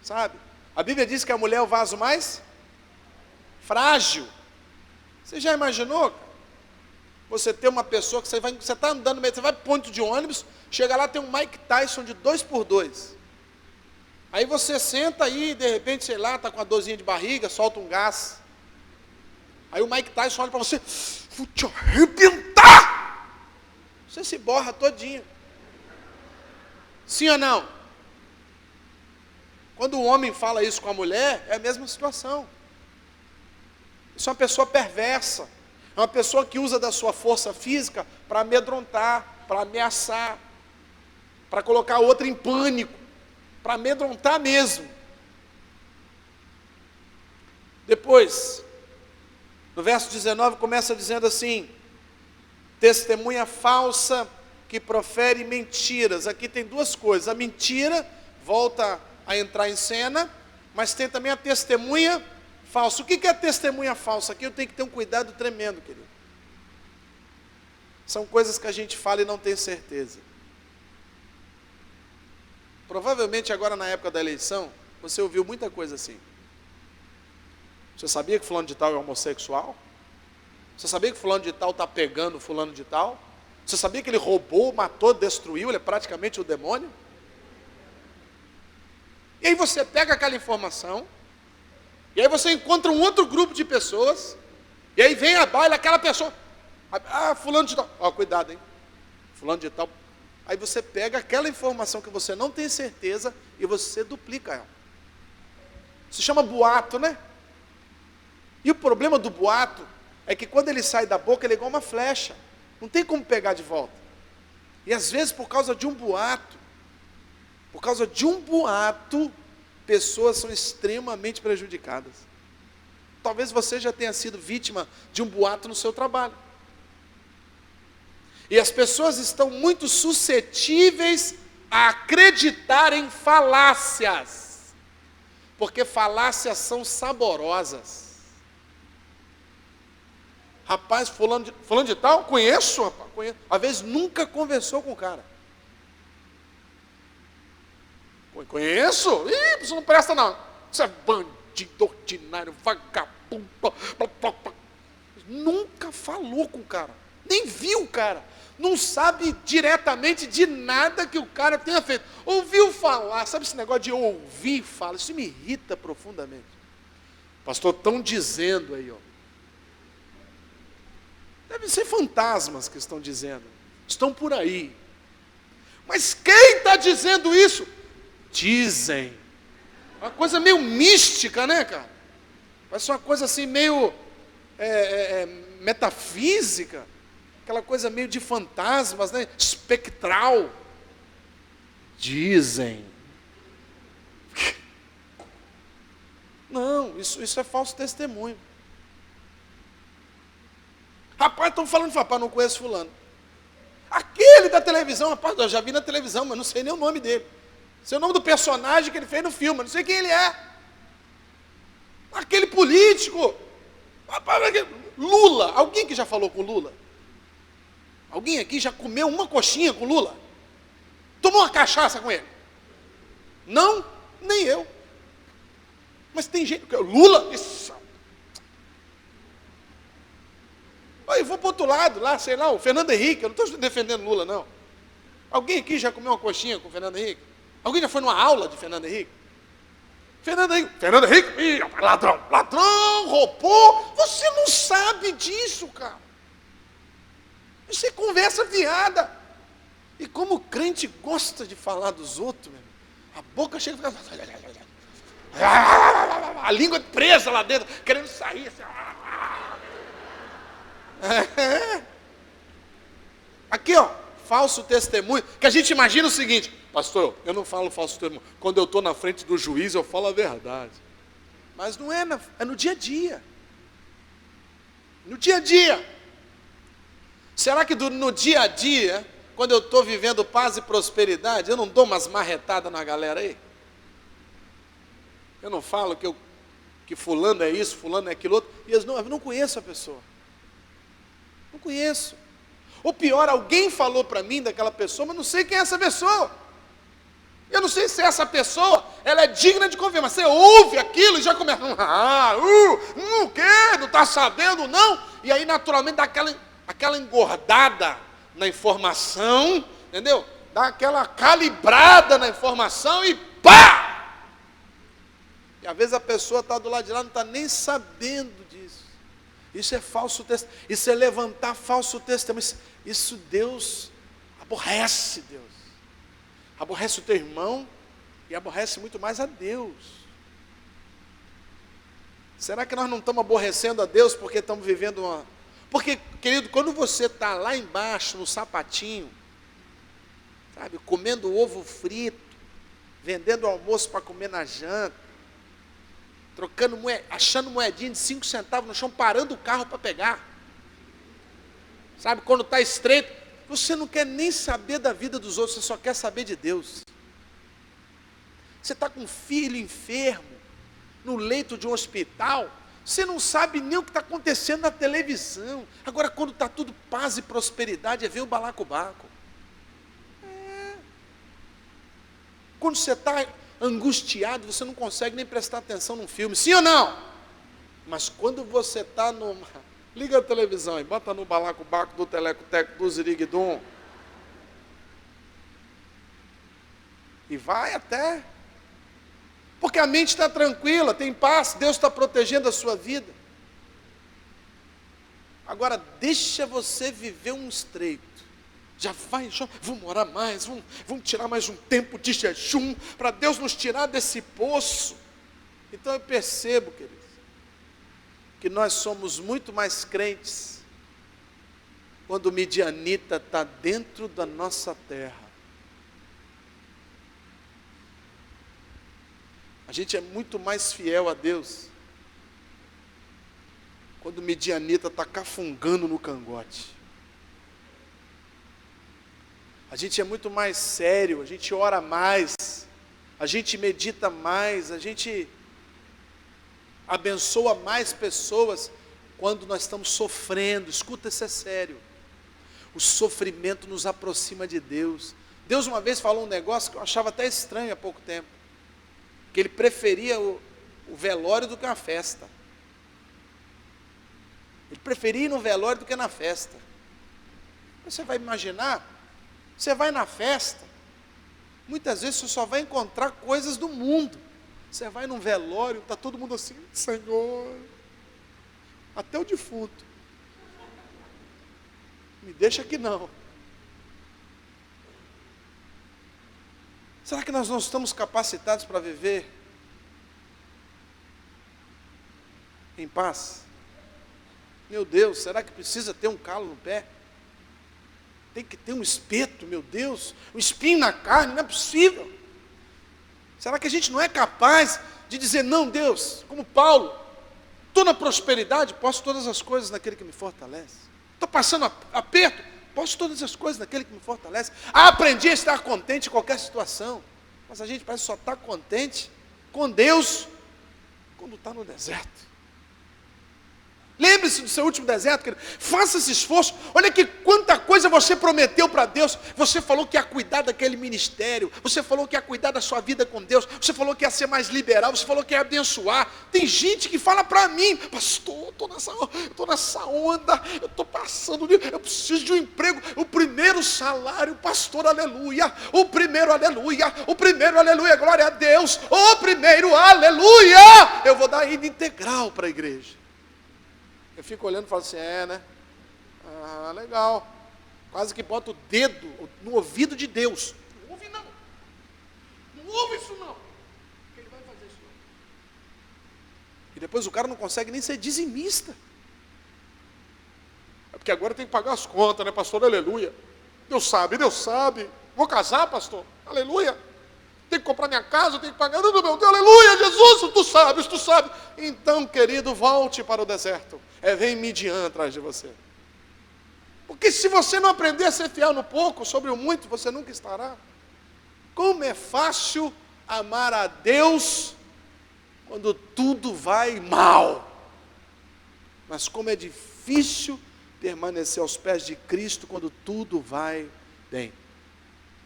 Sabe? A Bíblia diz que a mulher é o vaso mais frágil. Você já imaginou? Você tem uma pessoa que você está andando, você vai para o ponto de ônibus, chega lá, tem um Mike Tyson de 2x2. Aí você senta aí, de repente, sei lá, está com uma dorzinha de barriga, solta um gás. Aí o Mike Tyson olha para você, vou te arrebentar! Você se borra todinho. Sim ou não? Quando o homem fala isso com a mulher, é a mesma situação. Isso é uma pessoa perversa. É uma pessoa que usa da sua força física para amedrontar, para ameaçar, para colocar a outra em pânico, para amedrontar mesmo. Depois, no verso 19, começa dizendo assim, testemunha falsa que profere mentiras. Aqui tem duas coisas, a mentira volta a entrar em cena, mas tem também a testemunha falsa. O que é a testemunha falsa? Aqui eu tenho que ter um cuidado tremendo, querido. São coisas que a gente fala e não tem certeza. Provavelmente agora na época da eleição, você ouviu muita coisa assim. Você sabia que fulano de tal é homossexual? Você sabia que fulano de tal está pegando fulano de tal? Você sabia que ele roubou, matou, destruiu, ele é praticamente o demônio? E aí você pega aquela informação, e aí você encontra um outro grupo de pessoas, e aí vem a baila aquela pessoa, fulano de tal, cuidado, hein? Fulano de tal Aí você pega aquela informação que você não tem certeza e você duplica ela. Se chama boato, né? E o problema do boato é que quando ele sai da boca, ele é igual uma flecha. Não tem como pegar de volta. E às vezes, por causa de um boato, pessoas são extremamente prejudicadas. Talvez você já tenha sido vítima de um boato no seu trabalho. E as pessoas estão muito suscetíveis a acreditar em falácias. Porque falácias são saborosas. Rapaz, fulano de tal, conheço, rapaz, conheço. Às vezes nunca conversou com o cara. Conheço? Ih, isso não presta não. Isso é bandido ordinário, vagabundo. Nunca falou com o cara. Nem viu o cara. Não sabe diretamente de nada que o cara tenha feito. Ouviu falar, sabe esse negócio de ouvir falar? Isso me irrita profundamente. Pastor, estão dizendo aí, ó. Devem ser fantasmas que estão dizendo. Estão por aí. Mas quem está dizendo isso? Dizem. Uma coisa meio mística, né, cara? Parece uma coisa assim meio metafísica. Aquela coisa meio de fantasmas, né? Espectral. Dizem. Não, isso é falso testemunho. Rapaz, estão falando, rapaz, não conheço fulano. Aquele da televisão, rapaz, eu já vi na televisão, mas não sei nem o nome dele. Sei o nome do personagem que ele fez no filme, mas não sei quem ele é. Aquele político. Rapaz, Lula, alguém que já falou com Lula? Alguém aqui já comeu uma coxinha com Lula? Tomou uma cachaça com ele? Não, nem eu. Mas tem gente que Lula, isso. Eu vou para o outro lado, lá, sei lá, o Fernando Henrique, eu não estou defendendo Lula, não. Alguém aqui já comeu uma coxinha com o Fernando Henrique? Alguém já foi numa aula de Fernando Henrique? Fernando Henrique, ih, ladrão, roubou. Você não sabe disso, cara. Isso é conversa fiada. E como o crente gosta de falar dos outros, meu, a boca chega e fica... A língua presa lá dentro, querendo sair assim... Aqui, ó, falso testemunho, que a gente imagina o seguinte: pastor, eu não falo falso testemunho, quando eu estou na frente do juiz eu falo a verdade. Mas não é, é no dia a dia. No dia a dia. Será que no dia a dia, quando eu estou vivendo paz e prosperidade, eu não dou umas marretadas na galera aí? Eu não falo que fulano é isso, fulano é aquilo outro, e eu não conheço a pessoa. Não conheço. Ou pior, alguém falou para mim daquela pessoa, mas não sei quem é essa pessoa. Eu não sei se essa pessoa, ela é digna de confiar, mas você ouve aquilo e já começa, o quê? Não está sabendo, não? E aí, naturalmente, dá aquela engordada na informação, entendeu? Dá aquela calibrada na informação e pá! E às vezes a pessoa está do lado de lá, não está nem sabendo disso. Isso é falso testemunho, isso é levantar falso testemunho. Isso Deus aborrece, Deus. Aborrece o teu irmão e aborrece muito mais a Deus. Será que nós não estamos aborrecendo a Deus porque estamos vivendo uma... Porque, querido, quando você está lá embaixo no sapatinho, sabe, comendo ovo frito, vendendo almoço para comer na janta, achando moedinha de 5 centavos no chão, parando o carro para pegar. Sabe, quando está estreito, você não quer nem saber da vida dos outros, você só quer saber de Deus. Você está com um filho enfermo, no leito de um hospital, você não sabe nem o que está acontecendo na televisão. Agora, quando está tudo paz e prosperidade, é ver o balacobaco. Quando você está angustiado, você não consegue nem prestar atenção num filme, sim ou não? Mas quando você está liga a televisão e bota no balacobaco do telecoteco do ziriguidum e vai até, porque a mente está tranquila, tem paz, Deus está protegendo a sua vida. Agora deixa você viver um estreito, vamos orar mais, vamos tirar mais um tempo de jejum, para Deus nos tirar desse poço. Então eu percebo, queridos, que nós somos muito mais crentes quando o midianita está dentro da nossa terra. A gente é muito mais fiel a Deus quando o midianita está cafungando no cangote. A gente é muito mais sério, a gente ora mais, a gente medita mais, a gente abençoa mais pessoas quando nós estamos sofrendo. Escuta, isso é sério. O sofrimento nos aproxima de Deus. Deus uma vez falou um negócio que eu achava até estranho há pouco tempo, que Ele preferia o velório do que a festa. Ele preferia ir no velório do que na festa. Você vai imaginar, você vai na festa, muitas vezes você só vai encontrar coisas do mundo. Você vai num velório, está todo mundo assim, Senhor, até o defunto, me deixa aqui não. Será que nós não estamos capacitados para viver em paz? Meu Deus, será que precisa ter um calo no pé? Tem que ter um espeto, meu Deus, um espinho na carne, não é possível. Será que a gente não é capaz de dizer, não, Deus, como Paulo, estou na prosperidade, posso todas as coisas naquele que me fortalece. Estou passando aperto, posso todas as coisas naquele que me fortalece. Aprendi a estar contente em qualquer situação. Mas a gente parece só estar contente com Deus quando está no deserto. Lembre-se do seu último deserto, querido. Faça esse esforço. Olha que quanta coisa você prometeu para Deus. Você falou que ia cuidar daquele ministério. Você falou que ia cuidar da sua vida com Deus. Você falou que ia ser mais liberal. Você falou que ia abençoar. Tem gente que fala para mim, pastor, estou nessa onda, eu estou passando, eu preciso de um emprego. O primeiro salário, pastor, aleluia. O primeiro, aleluia. O primeiro, aleluia, glória a Deus. O primeiro, aleluia. Eu vou dar ida integral para a igreja. Eu fico olhando e falo assim, né? Ah, legal. Quase que bota o dedo no ouvido de Deus. Não ouve não. Não ouve isso não. Ele vai fazer isso não. E depois o cara não consegue nem ser dizimista. É porque agora tem que pagar as contas, né, pastor? Aleluia. Deus sabe. Vou casar, pastor? Aleluia. Tem que comprar minha casa, tem que pagar. Não, meu Deus, aleluia, Jesus, tu sabes. Então, querido, volte para o deserto. Vem Midian atrás de você. Porque se você não aprender a ser fiel no pouco, sobre o muito, você nunca estará. Como é fácil amar a Deus quando tudo vai mal. Mas como é difícil permanecer aos pés de Cristo quando tudo vai bem.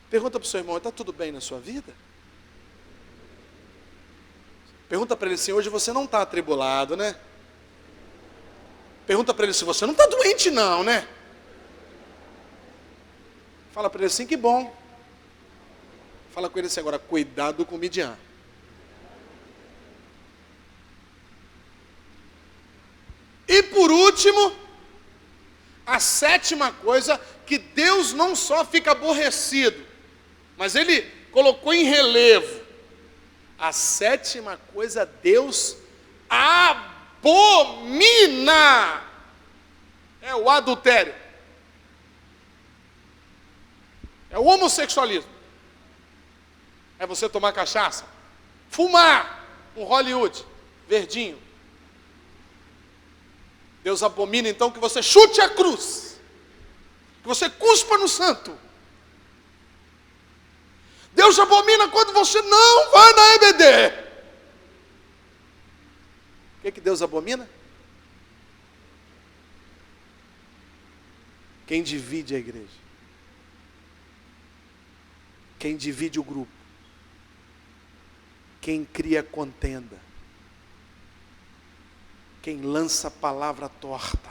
Pergunta para o seu irmão, está tudo bem na sua vida? Pergunta para ele assim, hoje você não está atribulado, né? Pergunta para ele se você não está doente não, né? Fala para ele assim, que bom. Fala com ele assim agora, cuidado com o Midian. E por último, a sétima coisa, que Deus não só fica aborrecido, mas Ele colocou em relevo. A sétima coisa, Deus abomina. É o adultério. É o homossexualismo. É você tomar cachaça. Fumar um Hollywood verdinho. Deus abomina então que você chute a cruz. Que você cuspa no santo. Deus abomina quando você não vai na EBD. O que Deus abomina? Quem divide a igreja. Quem divide o grupo. Quem cria contenda. Quem lança palavra torta.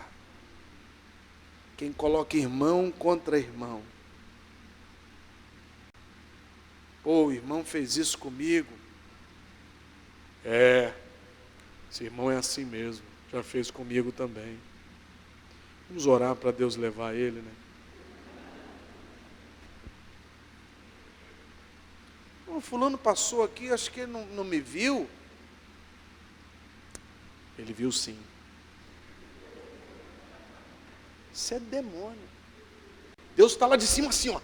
Quem coloca irmão contra irmão. Pô, o irmão fez isso comigo. Esse irmão é assim mesmo. Já fez comigo também. Vamos orar para Deus levar ele, né? O fulano passou aqui, acho que ele não me viu. Ele viu sim. Isso é demônio. Deus está lá de cima assim, ó.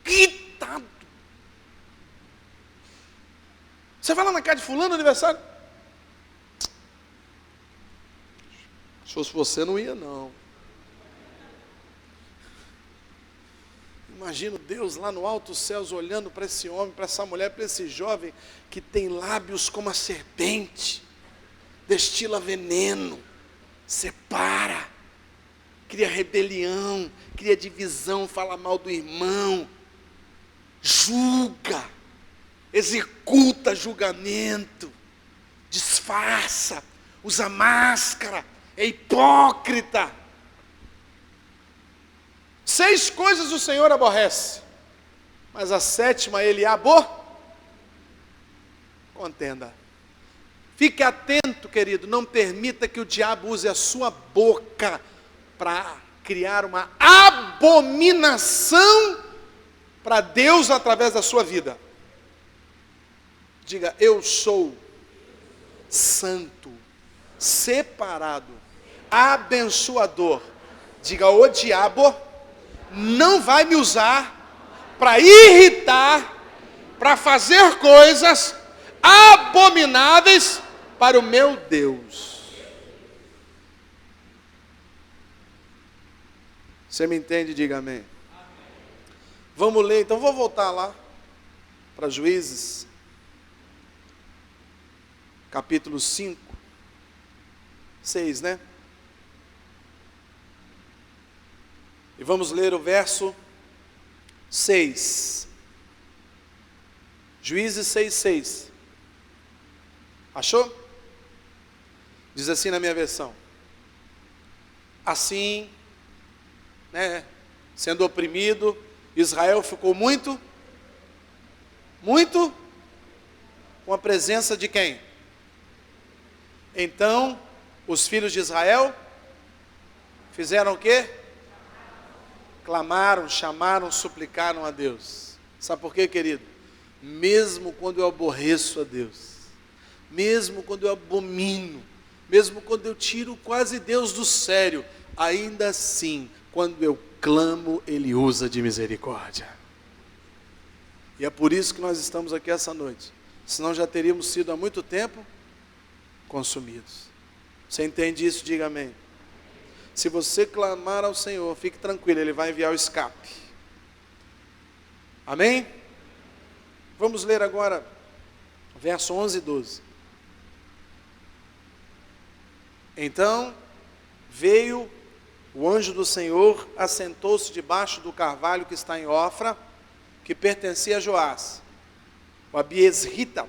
Irritado. Você vai lá na casa de fulano, aniversário? Se fosse você, não ia não. Imagino Deus lá no alto céus olhando para esse homem, para essa mulher, para esse jovem que tem lábios como a serpente, destila veneno, separa, cria rebelião, cria divisão, fala mal do irmão, julga, executa julgamento, disfarça, usa máscara, é hipócrita. 6 coisas o Senhor aborrece, mas a 7ª ele contenda. Fique atento, querido, não permita que o diabo use a sua boca para criar uma abominação para Deus através da sua vida. Diga, eu sou santo, separado, abençoador. Diga, o diabo não vai me usar para irritar, para fazer coisas abomináveis para o meu Deus. Você me entende? Diga amém. Vamos ler, então vou voltar lá para Juízes, capítulo 5, 6, né? E vamos ler o verso 6. Juízes 6, 6. Achou? Diz assim na minha versão. Assim, né, sendo oprimido, Israel ficou muito com a presença de quem? Então, os filhos de Israel fizeram o quê? Clamaram, chamaram, suplicaram a Deus. Sabe por quê, querido? Mesmo quando eu aborreço a Deus, mesmo quando eu abomino, mesmo quando eu tiro quase Deus do sério, ainda assim, quando eu clamo, Ele usa de misericórdia. E é por isso que nós estamos aqui essa noite. Senão já teríamos sido há muito tempo consumidos. Você entende isso? Diga amém. Se você clamar ao Senhor, fique tranquilo, Ele vai enviar o escape. Amém? Vamos ler agora, verso 11 e 12. Então, veio o anjo do Senhor, assentou-se debaixo do carvalho que está em Ofra, que pertencia a Joás, o Abiesrita.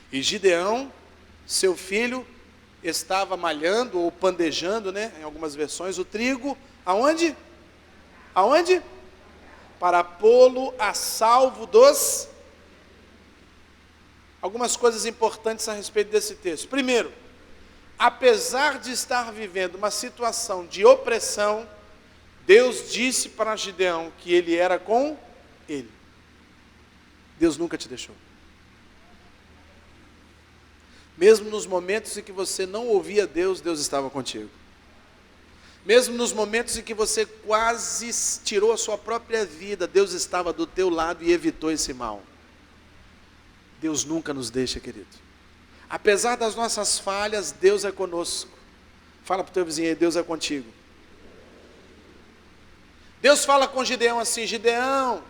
E Gideão, seu filho, estava malhando ou pandejando, né, em algumas versões, o trigo, aonde? Aonde? Para pô-lo a salvo dos... Algumas coisas importantes a respeito desse texto. Primeiro, apesar de estar vivendo uma situação de opressão, Deus disse para Gideão que ele era com ele. Deus nunca te deixou. Mesmo nos momentos em que você não ouvia Deus, Deus estava contigo. Mesmo nos momentos em que você quase tirou a sua própria vida, Deus estava do teu lado e evitou esse mal. Deus nunca nos deixa, querido. Apesar das nossas falhas, Deus é conosco. Fala para o teu vizinho aí, Deus é contigo. Deus fala com Gideão assim, Gideão,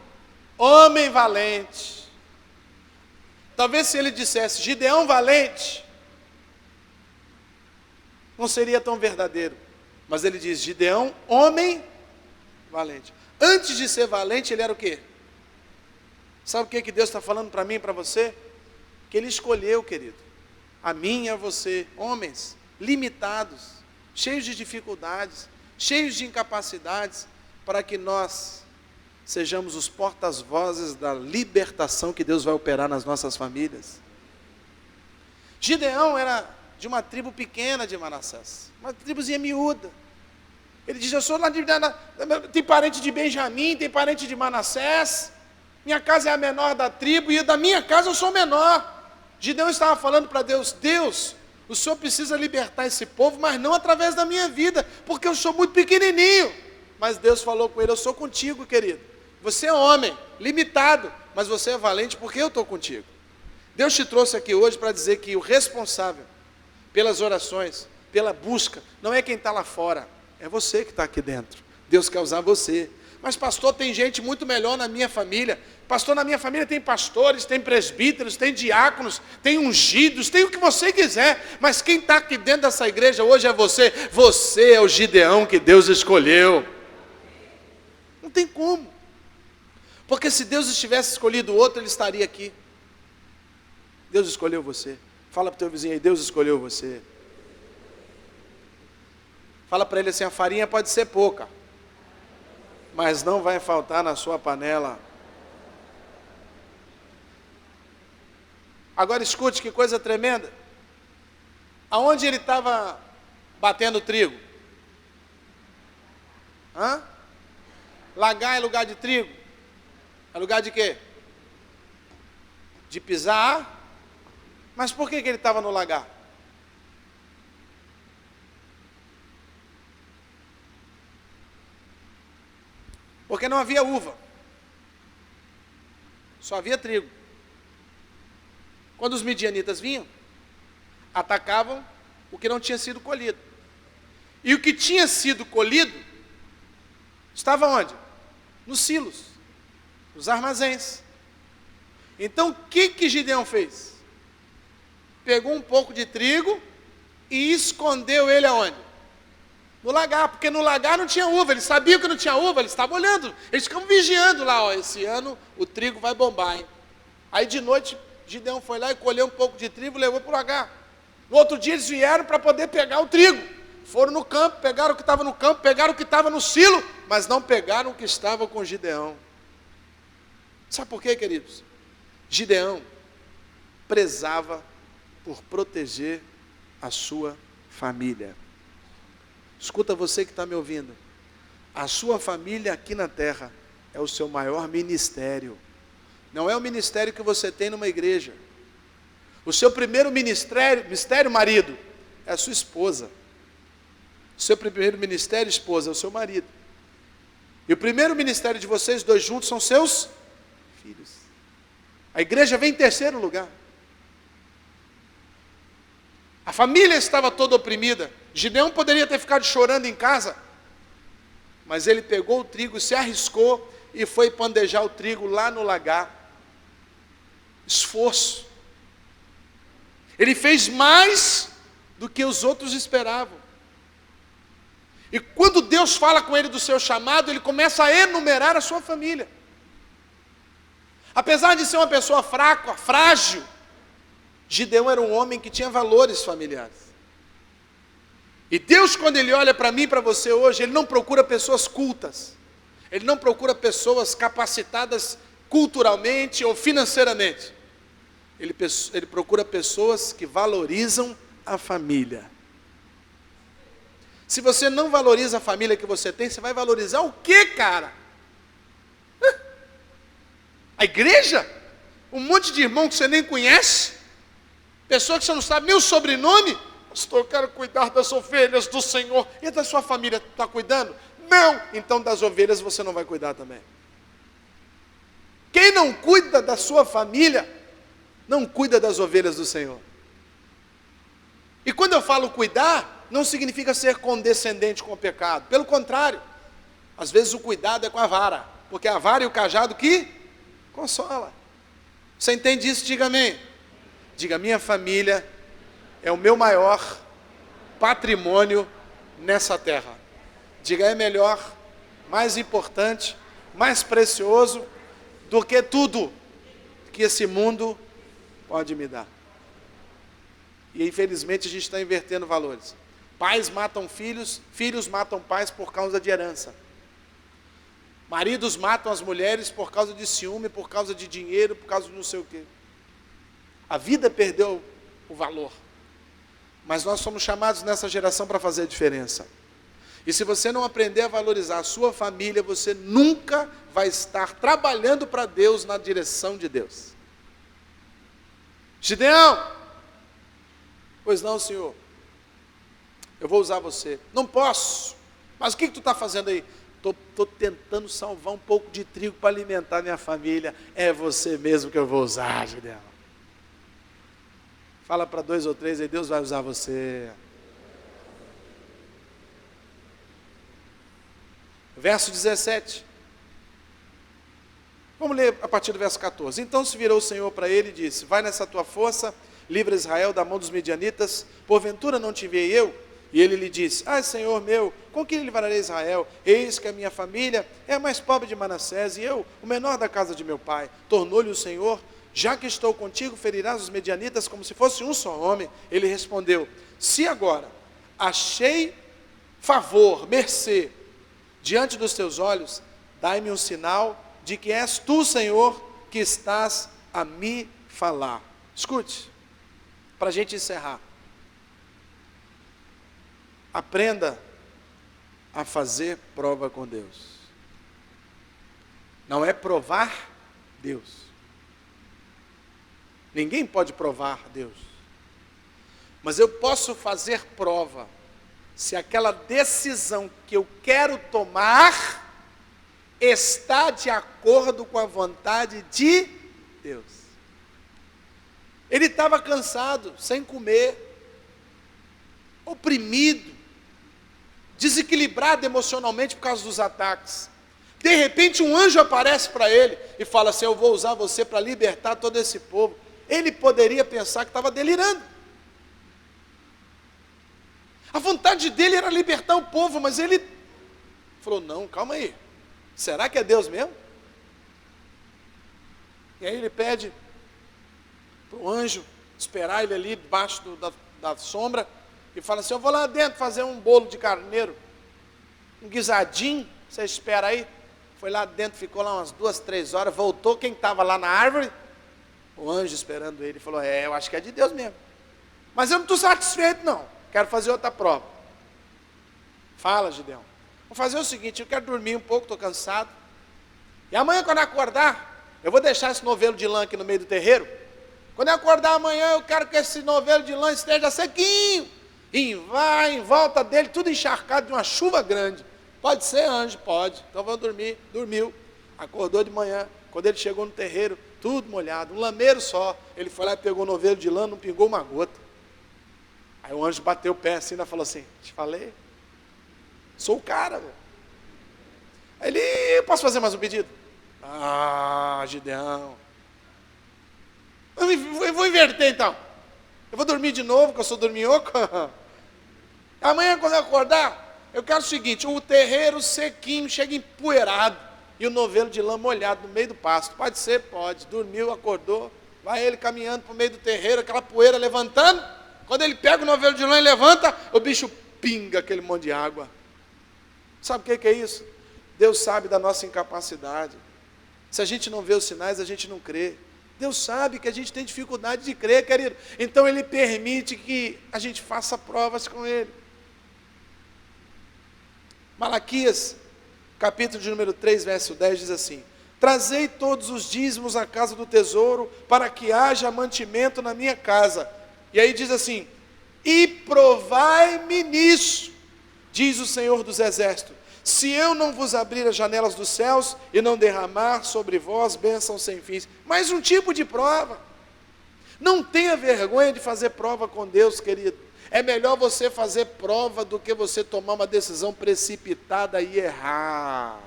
homem valente. Talvez se ele dissesse, Gideão valente, não seria tão verdadeiro. Mas ele diz, Gideão, homem valente. Antes de ser valente, ele era o quê? Sabe o que Deus está falando para mim e para você? Que Ele escolheu, querido, a mim e a você, homens limitados, cheios de dificuldades, cheios de incapacidades, para que nós sejamos os porta-vozes da libertação que Deus vai operar nas nossas famílias. Gideão era de uma tribo pequena de Manassés, uma tribuzinha miúda. Ele diz, eu sou lá tem parente de Benjamim, tem parente de Manassés, minha casa é a menor da tribo, e da minha casa eu sou o menor. Gideão estava falando para Deus, Deus, o Senhor precisa libertar esse povo, mas não através da minha vida, porque eu sou muito pequenininho. Mas Deus falou com ele, eu sou contigo, querido. Você é homem, limitado, mas você é valente porque eu estou contigo. Deus te trouxe aqui hoje para dizer que o responsável pelas orações, pela busca, não é quem está lá fora, é você que está aqui dentro. Deus quer usar você. Mas pastor, tem gente muito melhor na minha família. Pastor, na minha família tem pastores, tem presbíteros, tem diáconos, tem ungidos, tem o que você quiser. Mas quem está aqui dentro dessa igreja hoje é você. Você é o Gideão que Deus escolheu. Não tem como. Porque se Deus tivesse escolhido outro, ele estaria aqui. Deus escolheu você. Fala para o teu vizinho aí, Deus escolheu você. Fala para ele assim, a farinha pode ser pouca, mas não vai faltar na sua panela. Agora escute que coisa tremenda. Aonde ele estava batendo trigo? Lagar é lugar de trigo? É lugar de quê? De pisar? Mas por que ele estava no lagar? Porque não havia uva, só havia trigo. Quando os midianitas vinham, atacavam o que não tinha sido colhido. E o que tinha sido colhido, estava onde? Nos silos, nos armazéns. Então o que Gideão fez? Pegou um pouco de trigo e escondeu ele aonde? No lagar, porque no lagar não tinha uva, eles sabiam que não tinha uva, eles estavam olhando, eles ficam vigiando lá, ó, esse ano o trigo vai bombar, hein? Aí de noite, Gideão foi lá e colheu um pouco de trigo e levou para o lagar. No outro dia eles vieram para poder pegar o trigo, foram no campo, pegaram o que estava no campo, pegaram o que estava no silo, mas não pegaram o que estava com Gideão. Sabe por quê, queridos? Gideão prezava por proteger a sua família. Escuta você que está me ouvindo, a sua família aqui na terra é o seu maior ministério, não é o ministério que você tem numa igreja. O seu primeiro ministério marido, é a sua esposa. O seu primeiro ministério, esposa, é o seu marido. E o primeiro ministério de vocês dois juntos são seus filhos. A igreja vem em terceiro lugar. A família estava toda oprimida. Gideão poderia ter ficado chorando em casa, mas ele pegou o trigo, se arriscou e foi pandejar o trigo lá no lagar. Esforço. Ele fez mais do que os outros esperavam. E quando Deus fala com ele do seu chamado, ele começa a enumerar a sua família. Apesar de ser uma pessoa fraca, frágil, Gideão era um homem que tinha valores familiares. E Deus, quando Ele olha para mim e para você hoje, Ele não procura pessoas cultas. Ele não procura pessoas capacitadas culturalmente ou financeiramente. Ele procura pessoas que valorizam a família. Se você não valoriza a família que você tem, você vai valorizar o quê, cara? A igreja? Um monte de irmão que você nem conhece? Pessoa que você não sabe nem o sobrenome? Pastor, eu quero cuidar das ovelhas do Senhor. E da sua família, está cuidando? Não! Então das ovelhas você não vai cuidar também. Quem não cuida da sua família, não cuida das ovelhas do Senhor. E quando eu falo cuidar, não significa ser condescendente com o pecado. Pelo contrário, às vezes o cuidado é com a vara. Porque a vara e o cajado que consola. Você entende isso? Diga amém. Diga, minha família é o meu maior patrimônio nessa terra. Diga, é melhor, mais importante, mais precioso do que tudo que esse mundo pode me dar. E infelizmente a gente está invertendo valores. Pais matam filhos, filhos matam pais por causa de herança. Maridos matam as mulheres por causa de ciúme, por causa de dinheiro, por causa de não sei o quê. A vida perdeu o valor. Mas nós somos chamados nessa geração para fazer a diferença. E se você não aprender a valorizar a sua família, você nunca vai estar trabalhando para Deus na direção de Deus. Gideão, pois não, Senhor, eu vou usar você. Não posso. Mas o que tu está fazendo aí? Estou tentando salvar um pouco de trigo para alimentar minha família. É você mesmo que eu vou usar, Gideão. Fala para 2 ou 3 aí, Deus vai usar você. Verso 17. Vamos ler a partir do verso 14. Então se virou o Senhor para ele e disse: vai nessa tua força, livra Israel da mão dos medianitas, porventura não te enviei eu? E ele lhe disse: Senhor meu, com que livrarei Israel? Eis que a minha família é a mais pobre de Manassés, e eu, o menor da casa de meu pai. Tornou-lhe o Senhor: já que estou contigo, ferirás os medianitas como se fosse um só homem. Ele respondeu: se agora achei favor, mercê, diante dos teus olhos, dai-me um sinal de que és tu, Senhor, que estás a me falar. Escute, para a gente encerrar. Aprenda a fazer prova com Deus. Não é provar Deus. Ninguém pode provar Deus. Mas eu posso fazer prova se aquela decisão que eu quero tomar está de acordo com a vontade de Deus. Ele estava cansado, sem comer, oprimido, desequilibrado emocionalmente por causa dos ataques. De repente um anjo aparece para ele e fala assim: eu vou usar você para libertar todo esse povo. Ele poderia pensar que estava delirando. A vontade dele era libertar o povo, mas ele falou: não, calma aí, será que é Deus mesmo? E aí ele pede para o anjo esperar ele ali debaixo da sombra, e fala assim: eu vou lá dentro fazer um bolo de carneiro, um guisadinho, você espera aí. Foi lá dentro, ficou lá umas 2, 3 horas, voltou, quem estava lá na árvore? O anjo esperando ele, falou: eu acho que é de Deus mesmo, mas eu não estou satisfeito não, quero fazer outra prova. Fala, Gideão. Vou fazer o seguinte, eu quero dormir um pouco, estou cansado, e amanhã quando eu acordar, eu vou deixar esse novelo de lã aqui no meio do terreiro. Quando eu acordar amanhã, eu quero que esse novelo de lã esteja sequinho, e vai em volta dele, tudo encharcado de uma chuva grande. Pode ser, anjo? Pode. Então vamos dormir. Dormiu, acordou de manhã. Quando ele chegou no terreiro, tudo molhado, um lameiro só. Ele foi lá e pegou o novelo de lã, não pingou uma gota. Aí o anjo bateu o pé assim e falou assim: te falei, sou o cara, velho. Aí ele: posso fazer mais um pedido? Gideão, eu vou inverter então. Eu vou dormir de novo, que eu sou dorminhoco. Amanhã quando eu acordar, eu quero o seguinte: o terreiro sequinho, chega empoeirado, e o novelo de lã molhado no meio do pasto. Pode ser? Pode. Dormiu, acordou, vai ele caminhando para o meio do terreiro, aquela poeira levantando. Quando ele pega o novelo de lã e levanta, o bicho pinga aquele monte de água. Sabe o que é isso? Deus sabe da nossa incapacidade. Se a gente não vê os sinais, a gente não crê. Deus sabe que a gente tem dificuldade de crer, querido. Então Ele permite que a gente faça provas com Ele. Malaquias, capítulo de número 3, verso 10, diz assim: trazei todos os dízimos à casa do tesouro, para que haja mantimento na minha casa. E aí diz assim: e provai-me nisso, diz o Senhor dos Exércitos, se eu não vos abrir as janelas dos céus e não derramar sobre vós bênçãos sem fins. Mais um tipo de prova. Não tenha vergonha de fazer prova com Deus, querido. É melhor você fazer prova do que você tomar uma decisão precipitada e errar.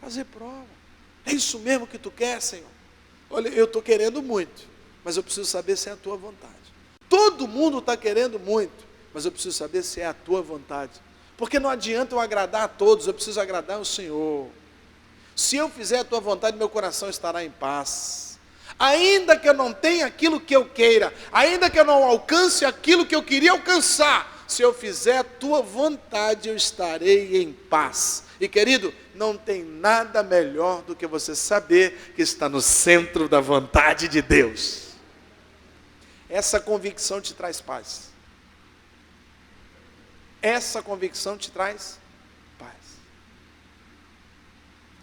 Fazer prova. É isso mesmo que tu quer, Senhor? Olha, eu estou querendo muito, mas eu preciso saber se é a tua vontade. Todo mundo está querendo muito, mas eu preciso saber se é a tua vontade. Porque não adianta eu agradar a todos, eu preciso agradar o Senhor. Se eu fizer a tua vontade, meu coração estará em paz. Ainda que eu não tenha aquilo que eu queira, ainda que eu não alcance aquilo que eu queria alcançar, se eu fizer a tua vontade, eu estarei em paz. E querido, não tem nada melhor do que você saber que está no centro da vontade de Deus. Essa convicção te traz paz. Essa convicção te traz paz.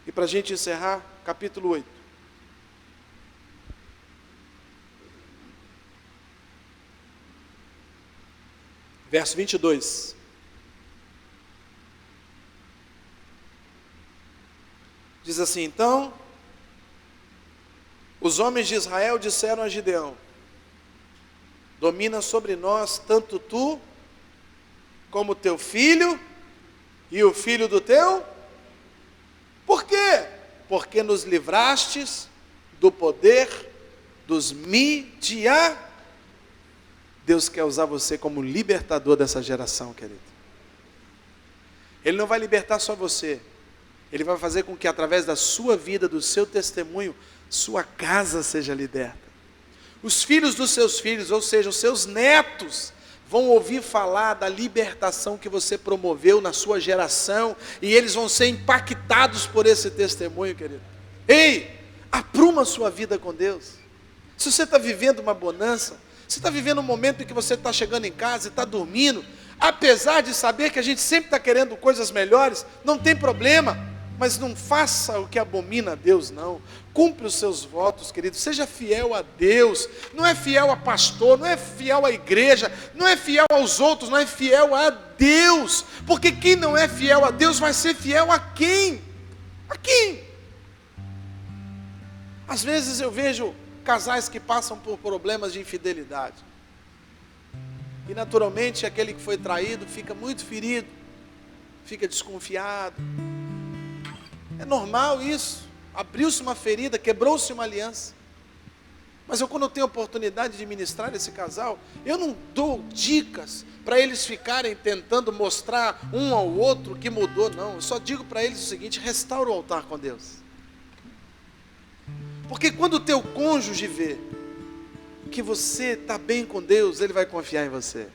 E para a gente encerrar, capítulo 8. Verso 22. Diz assim: então, os homens de Israel disseram a Gideão: domina sobre nós tanto tu, como teu filho, e o filho do teu. Por quê? Porque nos livrastes do poder dos Midianitas. Deus quer usar você como libertador dessa geração, querido. Ele não vai libertar só você. Ele vai fazer com que através da sua vida, do seu testemunho, sua casa seja liberta. Os filhos dos seus filhos, ou seja, os seus netos, vão ouvir falar da libertação que você promoveu na sua geração, e eles vão ser impactados por esse testemunho, querido. Ei, apruma a sua vida com Deus. Se você está vivendo uma bonança, você está vivendo um momento em que você está chegando em casa e está dormindo, apesar de saber que a gente sempre está querendo coisas melhores, não tem problema, mas não faça o que abomina a Deus, não. Cumpre os seus votos, querido, seja fiel a Deus, não é fiel a pastor, não é fiel à igreja, não é fiel aos outros, não é fiel a Deus, porque quem não é fiel a Deus vai ser fiel a quem? A quem? Às vezes eu vejo casais que passam por problemas de infidelidade. E naturalmente aquele que foi traído fica muito ferido, fica desconfiado. É normal isso. Abriu-se uma ferida, quebrou-se uma aliança. Mas quando eu tenho a oportunidade de ministrar esse casal, eu não dou dicas para eles ficarem tentando mostrar um ao outro que mudou, não. Eu só digo para eles o seguinte: restaura o altar com Deus. Porque quando o teu cônjuge vê que você está bem com Deus, ele vai confiar em você.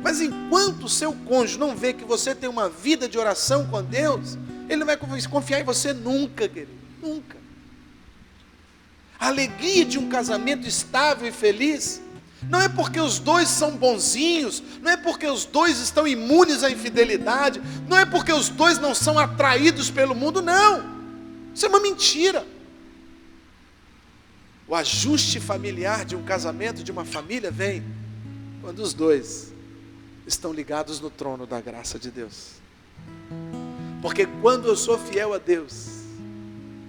Mas enquanto o seu cônjuge não vê que você tem uma vida de oração com Deus, ele não vai confiar em você nunca, querido, nunca. A alegria de um casamento estável e feliz não é porque os dois são bonzinhos, não é porque os dois estão imunes à infidelidade, não é porque os dois não são atraídos pelo mundo, não. Isso é uma mentira. O ajuste familiar de um casamento, de uma família, vem quando os dois estão ligados no trono da graça de Deus. Porque quando eu sou fiel a Deus,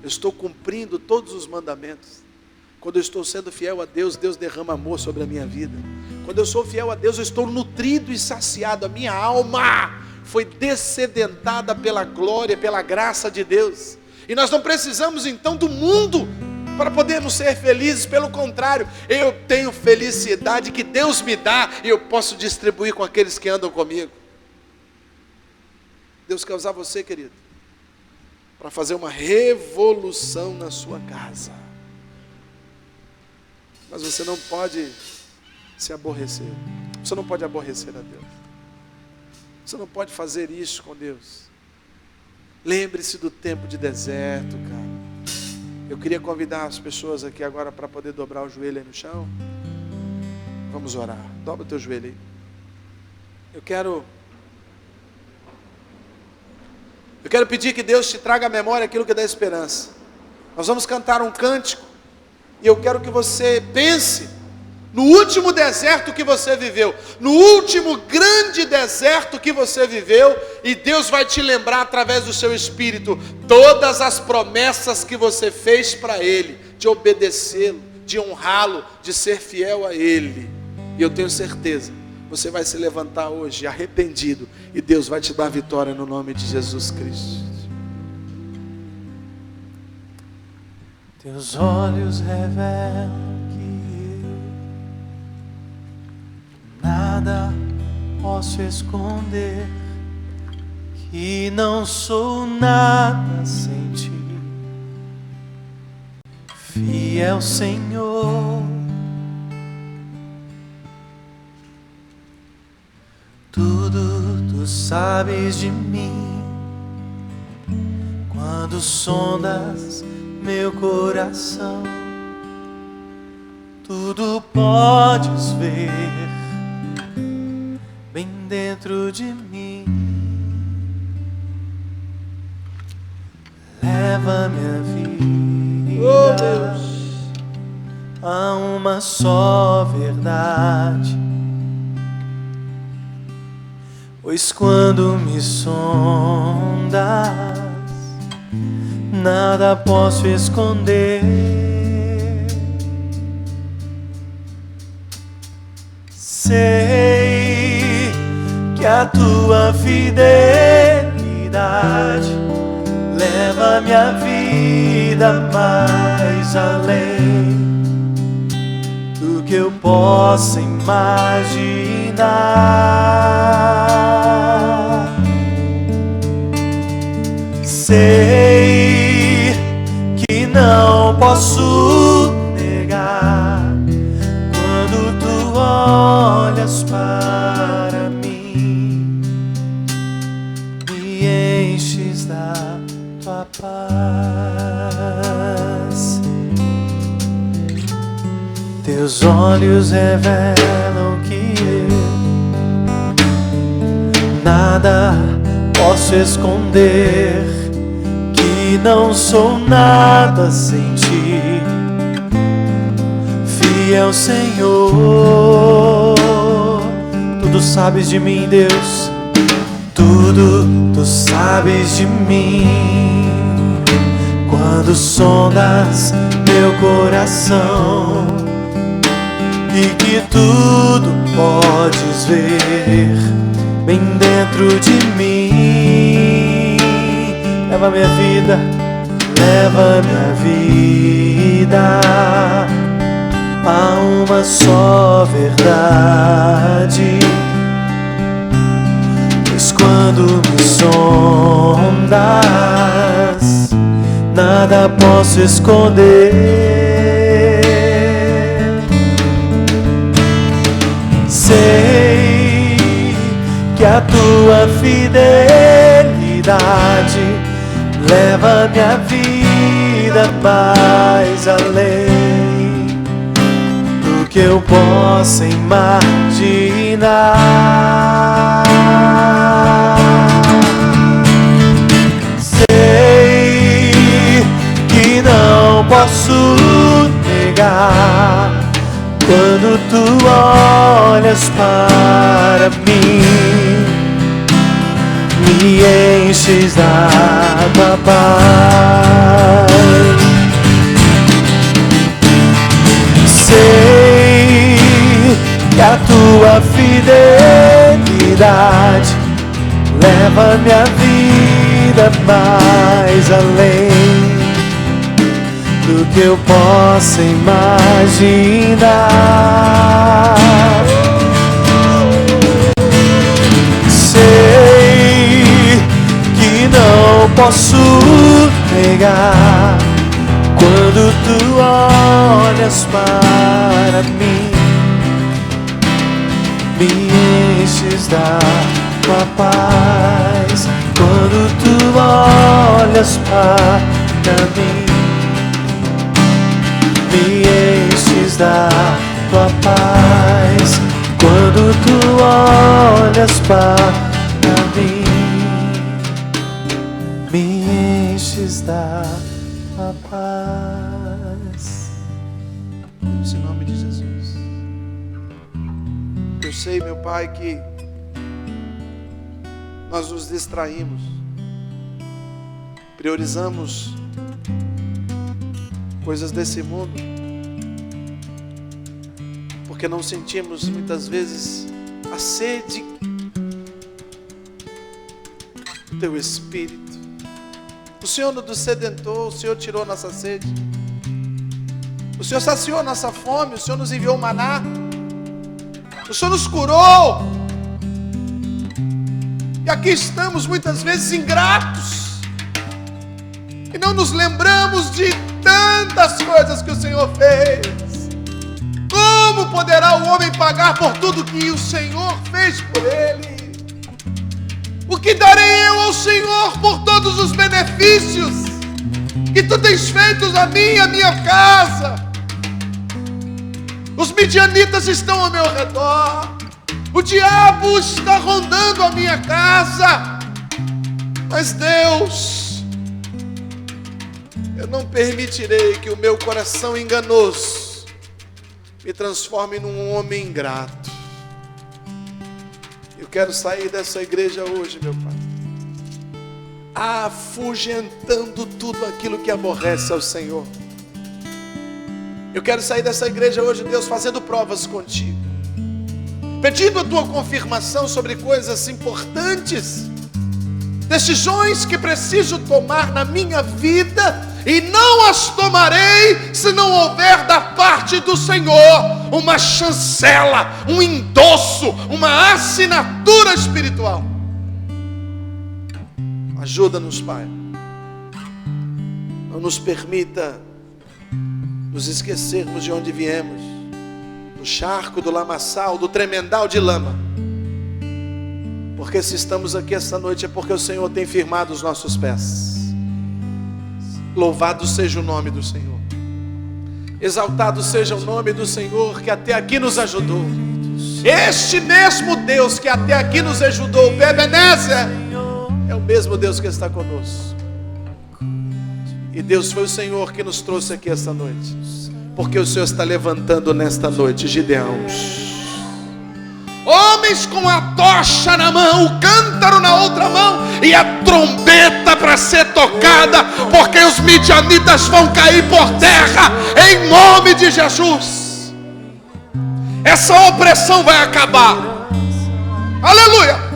eu estou cumprindo todos os mandamentos. Quando eu estou sendo fiel a Deus, Deus derrama amor sobre a minha vida. Quando eu sou fiel a Deus, eu estou nutrido e saciado. A minha alma foi dessedentada pela glória, pela graça de Deus. E nós não precisamos então do mundo para podermos ser felizes. Pelo contrário, eu tenho felicidade que Deus me dá e eu posso distribuir com aqueles que andam comigo. Deus quer usar você, querido, para fazer uma revolução na sua casa. Mas você não pode se aborrecer. Você não pode aborrecer a Deus. Você não pode fazer isso com Deus. Lembre-se do tempo de deserto, cara. Eu queria convidar as pessoas aqui agora para poder dobrar o joelho aí no chão. Vamos orar. Dobra o teu joelho aí. Eu quero pedir que Deus te traga à memória aquilo que dá esperança. Nós vamos cantar um cântico e eu quero que você pense no último deserto que você viveu, no último grande deserto que você viveu, e Deus vai te lembrar através do seu Espírito todas as promessas que você fez para Ele, de obedecê-lo, de honrá-lo, de ser fiel a Ele. E eu tenho certeza, você vai se levantar hoje arrependido, e Deus vai te dar vitória no nome de Jesus Cristo. Teus olhos revelam nada posso esconder, que não sou nada sem ti. Fiel Senhor, tudo tu sabes de mim. Quando sondas meu coração, tudo podes ver. Bem dentro de mim. Leva minha vida Oh, Deus. a uma só verdade. Pois quando me sondas, nada posso esconder. Sei que a tua fidelidade leva minha vida mais além do que eu possa imaginar. Sei que não posso negar quando tu olhas para mim, me enches da tua paz. Teus olhos revelam que eu nada posso esconder, que não sou nada sem ti. Fiel Senhor, tudo sabes de mim, Deus, tudo tu sabes de mim. Quando sondas meu coração e que tudo podes ver bem dentro de mim. Leva minha vida, leva minha vida a uma só verdade. Pois quando me sondas, nada posso esconder. Sei que a tua fidelidade leva minha vida mais além do que eu possa imaginar. Sei que não posso negar quando tu olhas para mim, me enches da tua paz. Sei que a tua fidelidade leva minha vida mais além do que eu possa imaginar. Sei que não posso negar quando tu olhas para mim, me enches da tua paz. Quando tu olhas para mim, me enches da tua paz. Quando tu olhas para mim, me enches da tua paz. Em nome de Jesus. Eu sei, meu Pai, que nós nos distraímos, priorizamos coisas desse mundo, porque não sentimos muitas vezes a sede do teu Espírito. O Senhor nos sedentou, o Senhor tirou nossa sede, o Senhor saciou nossa fome, o Senhor nos enviou maná, o Senhor nos curou. E aqui estamos muitas vezes ingratos e não nos lembramos de tantas coisas que o Senhor fez. Como poderá o homem pagar por tudo que o Senhor fez por ele? O que darei eu ao Senhor por todos os benefícios que tu tens feito a mim e a minha casa? Os midianitas estão ao meu redor, O diabo está rondando a minha casa. Mas Deus, eu não permitirei que o meu coração enganoso me transforme num homem ingrato. Eu quero sair dessa igreja hoje, meu Pai, afugentando tudo aquilo que aborrece ao Senhor. Eu quero sair dessa igreja hoje, Deus, fazendo provas contigo, pedindo a tua confirmação sobre coisas importantes, decisões que preciso tomar na minha vida, e não as tomarei se não houver da parte do Senhor uma chancela, um endosso, uma assinatura espiritual. Ajuda-nos, Pai. Não nos permita nos esquecermos de onde viemos, do charco, do lamaçal, do tremendal de lama. Porque se estamos aqui essa noite é porque o Senhor tem firmado os nossos pés. Louvado seja o nome do Senhor. Exaltado seja o nome do Senhor, que até aqui nos ajudou. Este mesmo Deus que até aqui nos ajudou, o Ebenezer, é o mesmo Deus que está conosco. E Deus, foi o Senhor que nos trouxe aqui esta noite, porque o Senhor está levantando nesta noite Gideões, homens com a tocha na mão, o cântaro na outra mão e a trombeta para ser tocada, porque os midianitas vão cair por terra em nome de Jesus. Essa opressão vai acabar. Aleluia.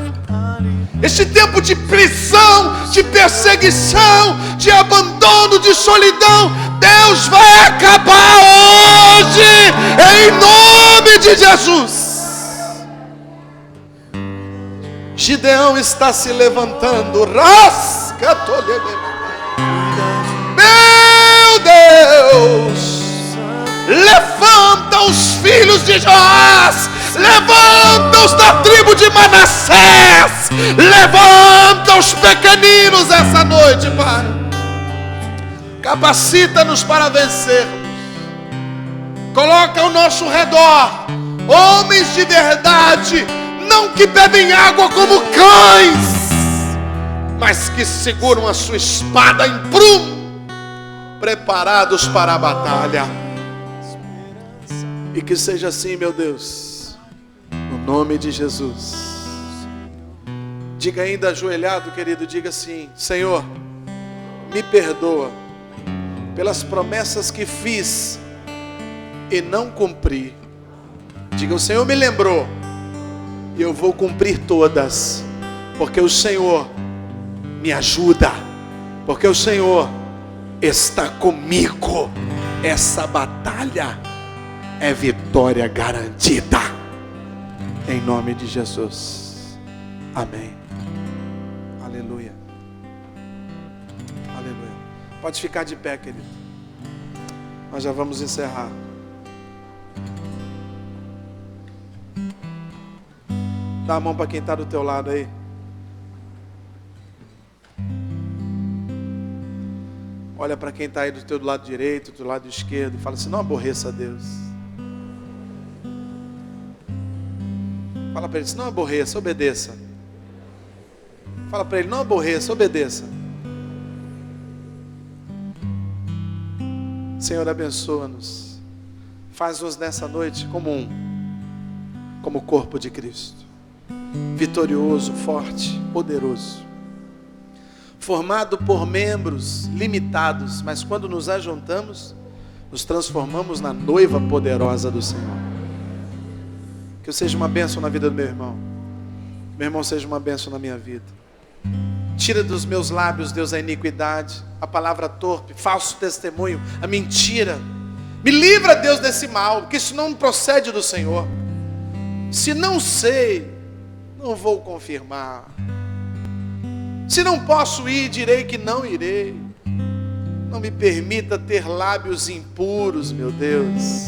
Este tempo de prisão, de perseguição, de abandono, de solidão, Deus vai acabar hoje em nome de Jesus. Gideão está se levantando. Meu Deus, levanta os filhos de Joás, levanta os da tribo de Manassés, levanta os pequeninos essa noite, Pai. Capacita-nos para vencermos. Coloca ao nosso redor homens de verdade, não que bebem água como cães, mas que seguram a sua espada em prumo, preparados para a batalha. E que seja assim, meu Deus, no nome de Jesus. Diga ainda ajoelhado, querido, diga assim: Senhor, me perdoa pelas promessas que fiz e não cumpri. Diga: o Senhor me lembrou e eu vou cumprir todas, porque o Senhor me ajuda, porque o Senhor está comigo. Essa batalha é vitória garantida, em nome de Jesus. Amém. Aleluia. Aleluia. Pode ficar de pé, querido. Nós já vamos encerrar. Dá a mão para quem está do teu lado aí. Olha para quem está aí do teu lado direito, do lado esquerdo, e fala assim: não aborreça a Deus. Fala para ele: não aborreça, obedeça. Fala para ele: não aborreça, obedeça. Senhor, abençoa-nos. Faz-nos nessa noite como como o corpo de Cristo, vitorioso, forte, poderoso, formado por membros limitados, mas quando nos ajuntamos, nos transformamos na noiva poderosa do Senhor. Que eu seja uma bênção na vida do meu irmão seja uma bênção na minha vida. Tira dos meus lábios, Deus, a iniquidade, a palavra torpe, falso testemunho, a mentira. Me livra, Deus, desse mal, porque isso não procede do Senhor. Se não sei, não vou confirmar. Se não posso ir, direi que não irei. Não me permita ter lábios impuros, meu Deus.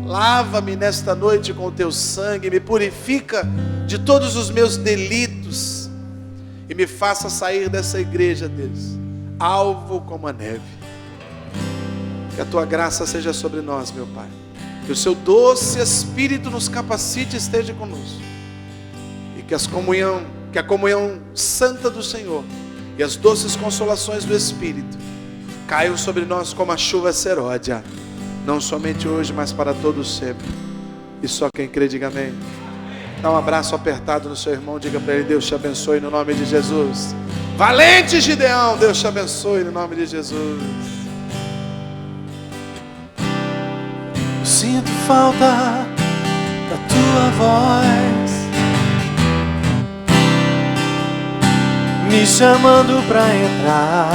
Lava-me nesta noite com o teu sangue, me purifica de todos os meus delitos e me faça sair dessa igreja, Deus, alvo como a neve. Que a tua graça seja sobre nós, meu Pai. Que o seu doce Espírito nos capacite e esteja conosco. que a comunhão santa do Senhor e as doces consolações do Espírito caiam sobre nós como a chuva seródia, não somente hoje, mas para todos sempre. E só quem crê, diga amém. Dá um abraço apertado no seu irmão, diga para ele: Deus te abençoe no nome de Jesus. Valente Gideão, Deus te abençoe no nome de Jesus. Eu sinto falta da tua voz, me chamando pra entrar.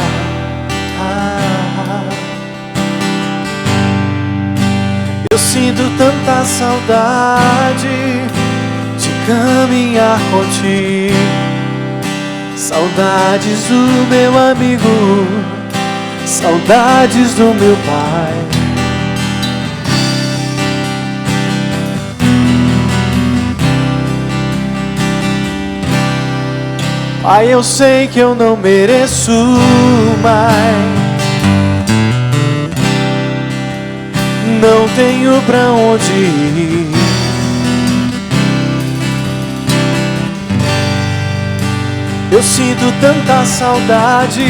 Eu sinto tanta saudade de caminhar contigo, saudades do meu amigo, saudades do meu pai. Pai, eu sei que eu não mereço mais, não tenho pra onde ir. Eu sinto tanta saudade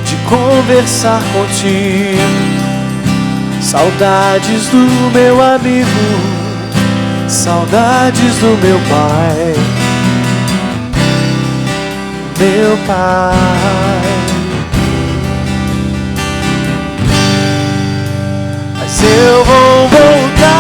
de conversar contigo, saudades do meu amigo, saudades do meu pai. Meu pai, mas eu vou voltar.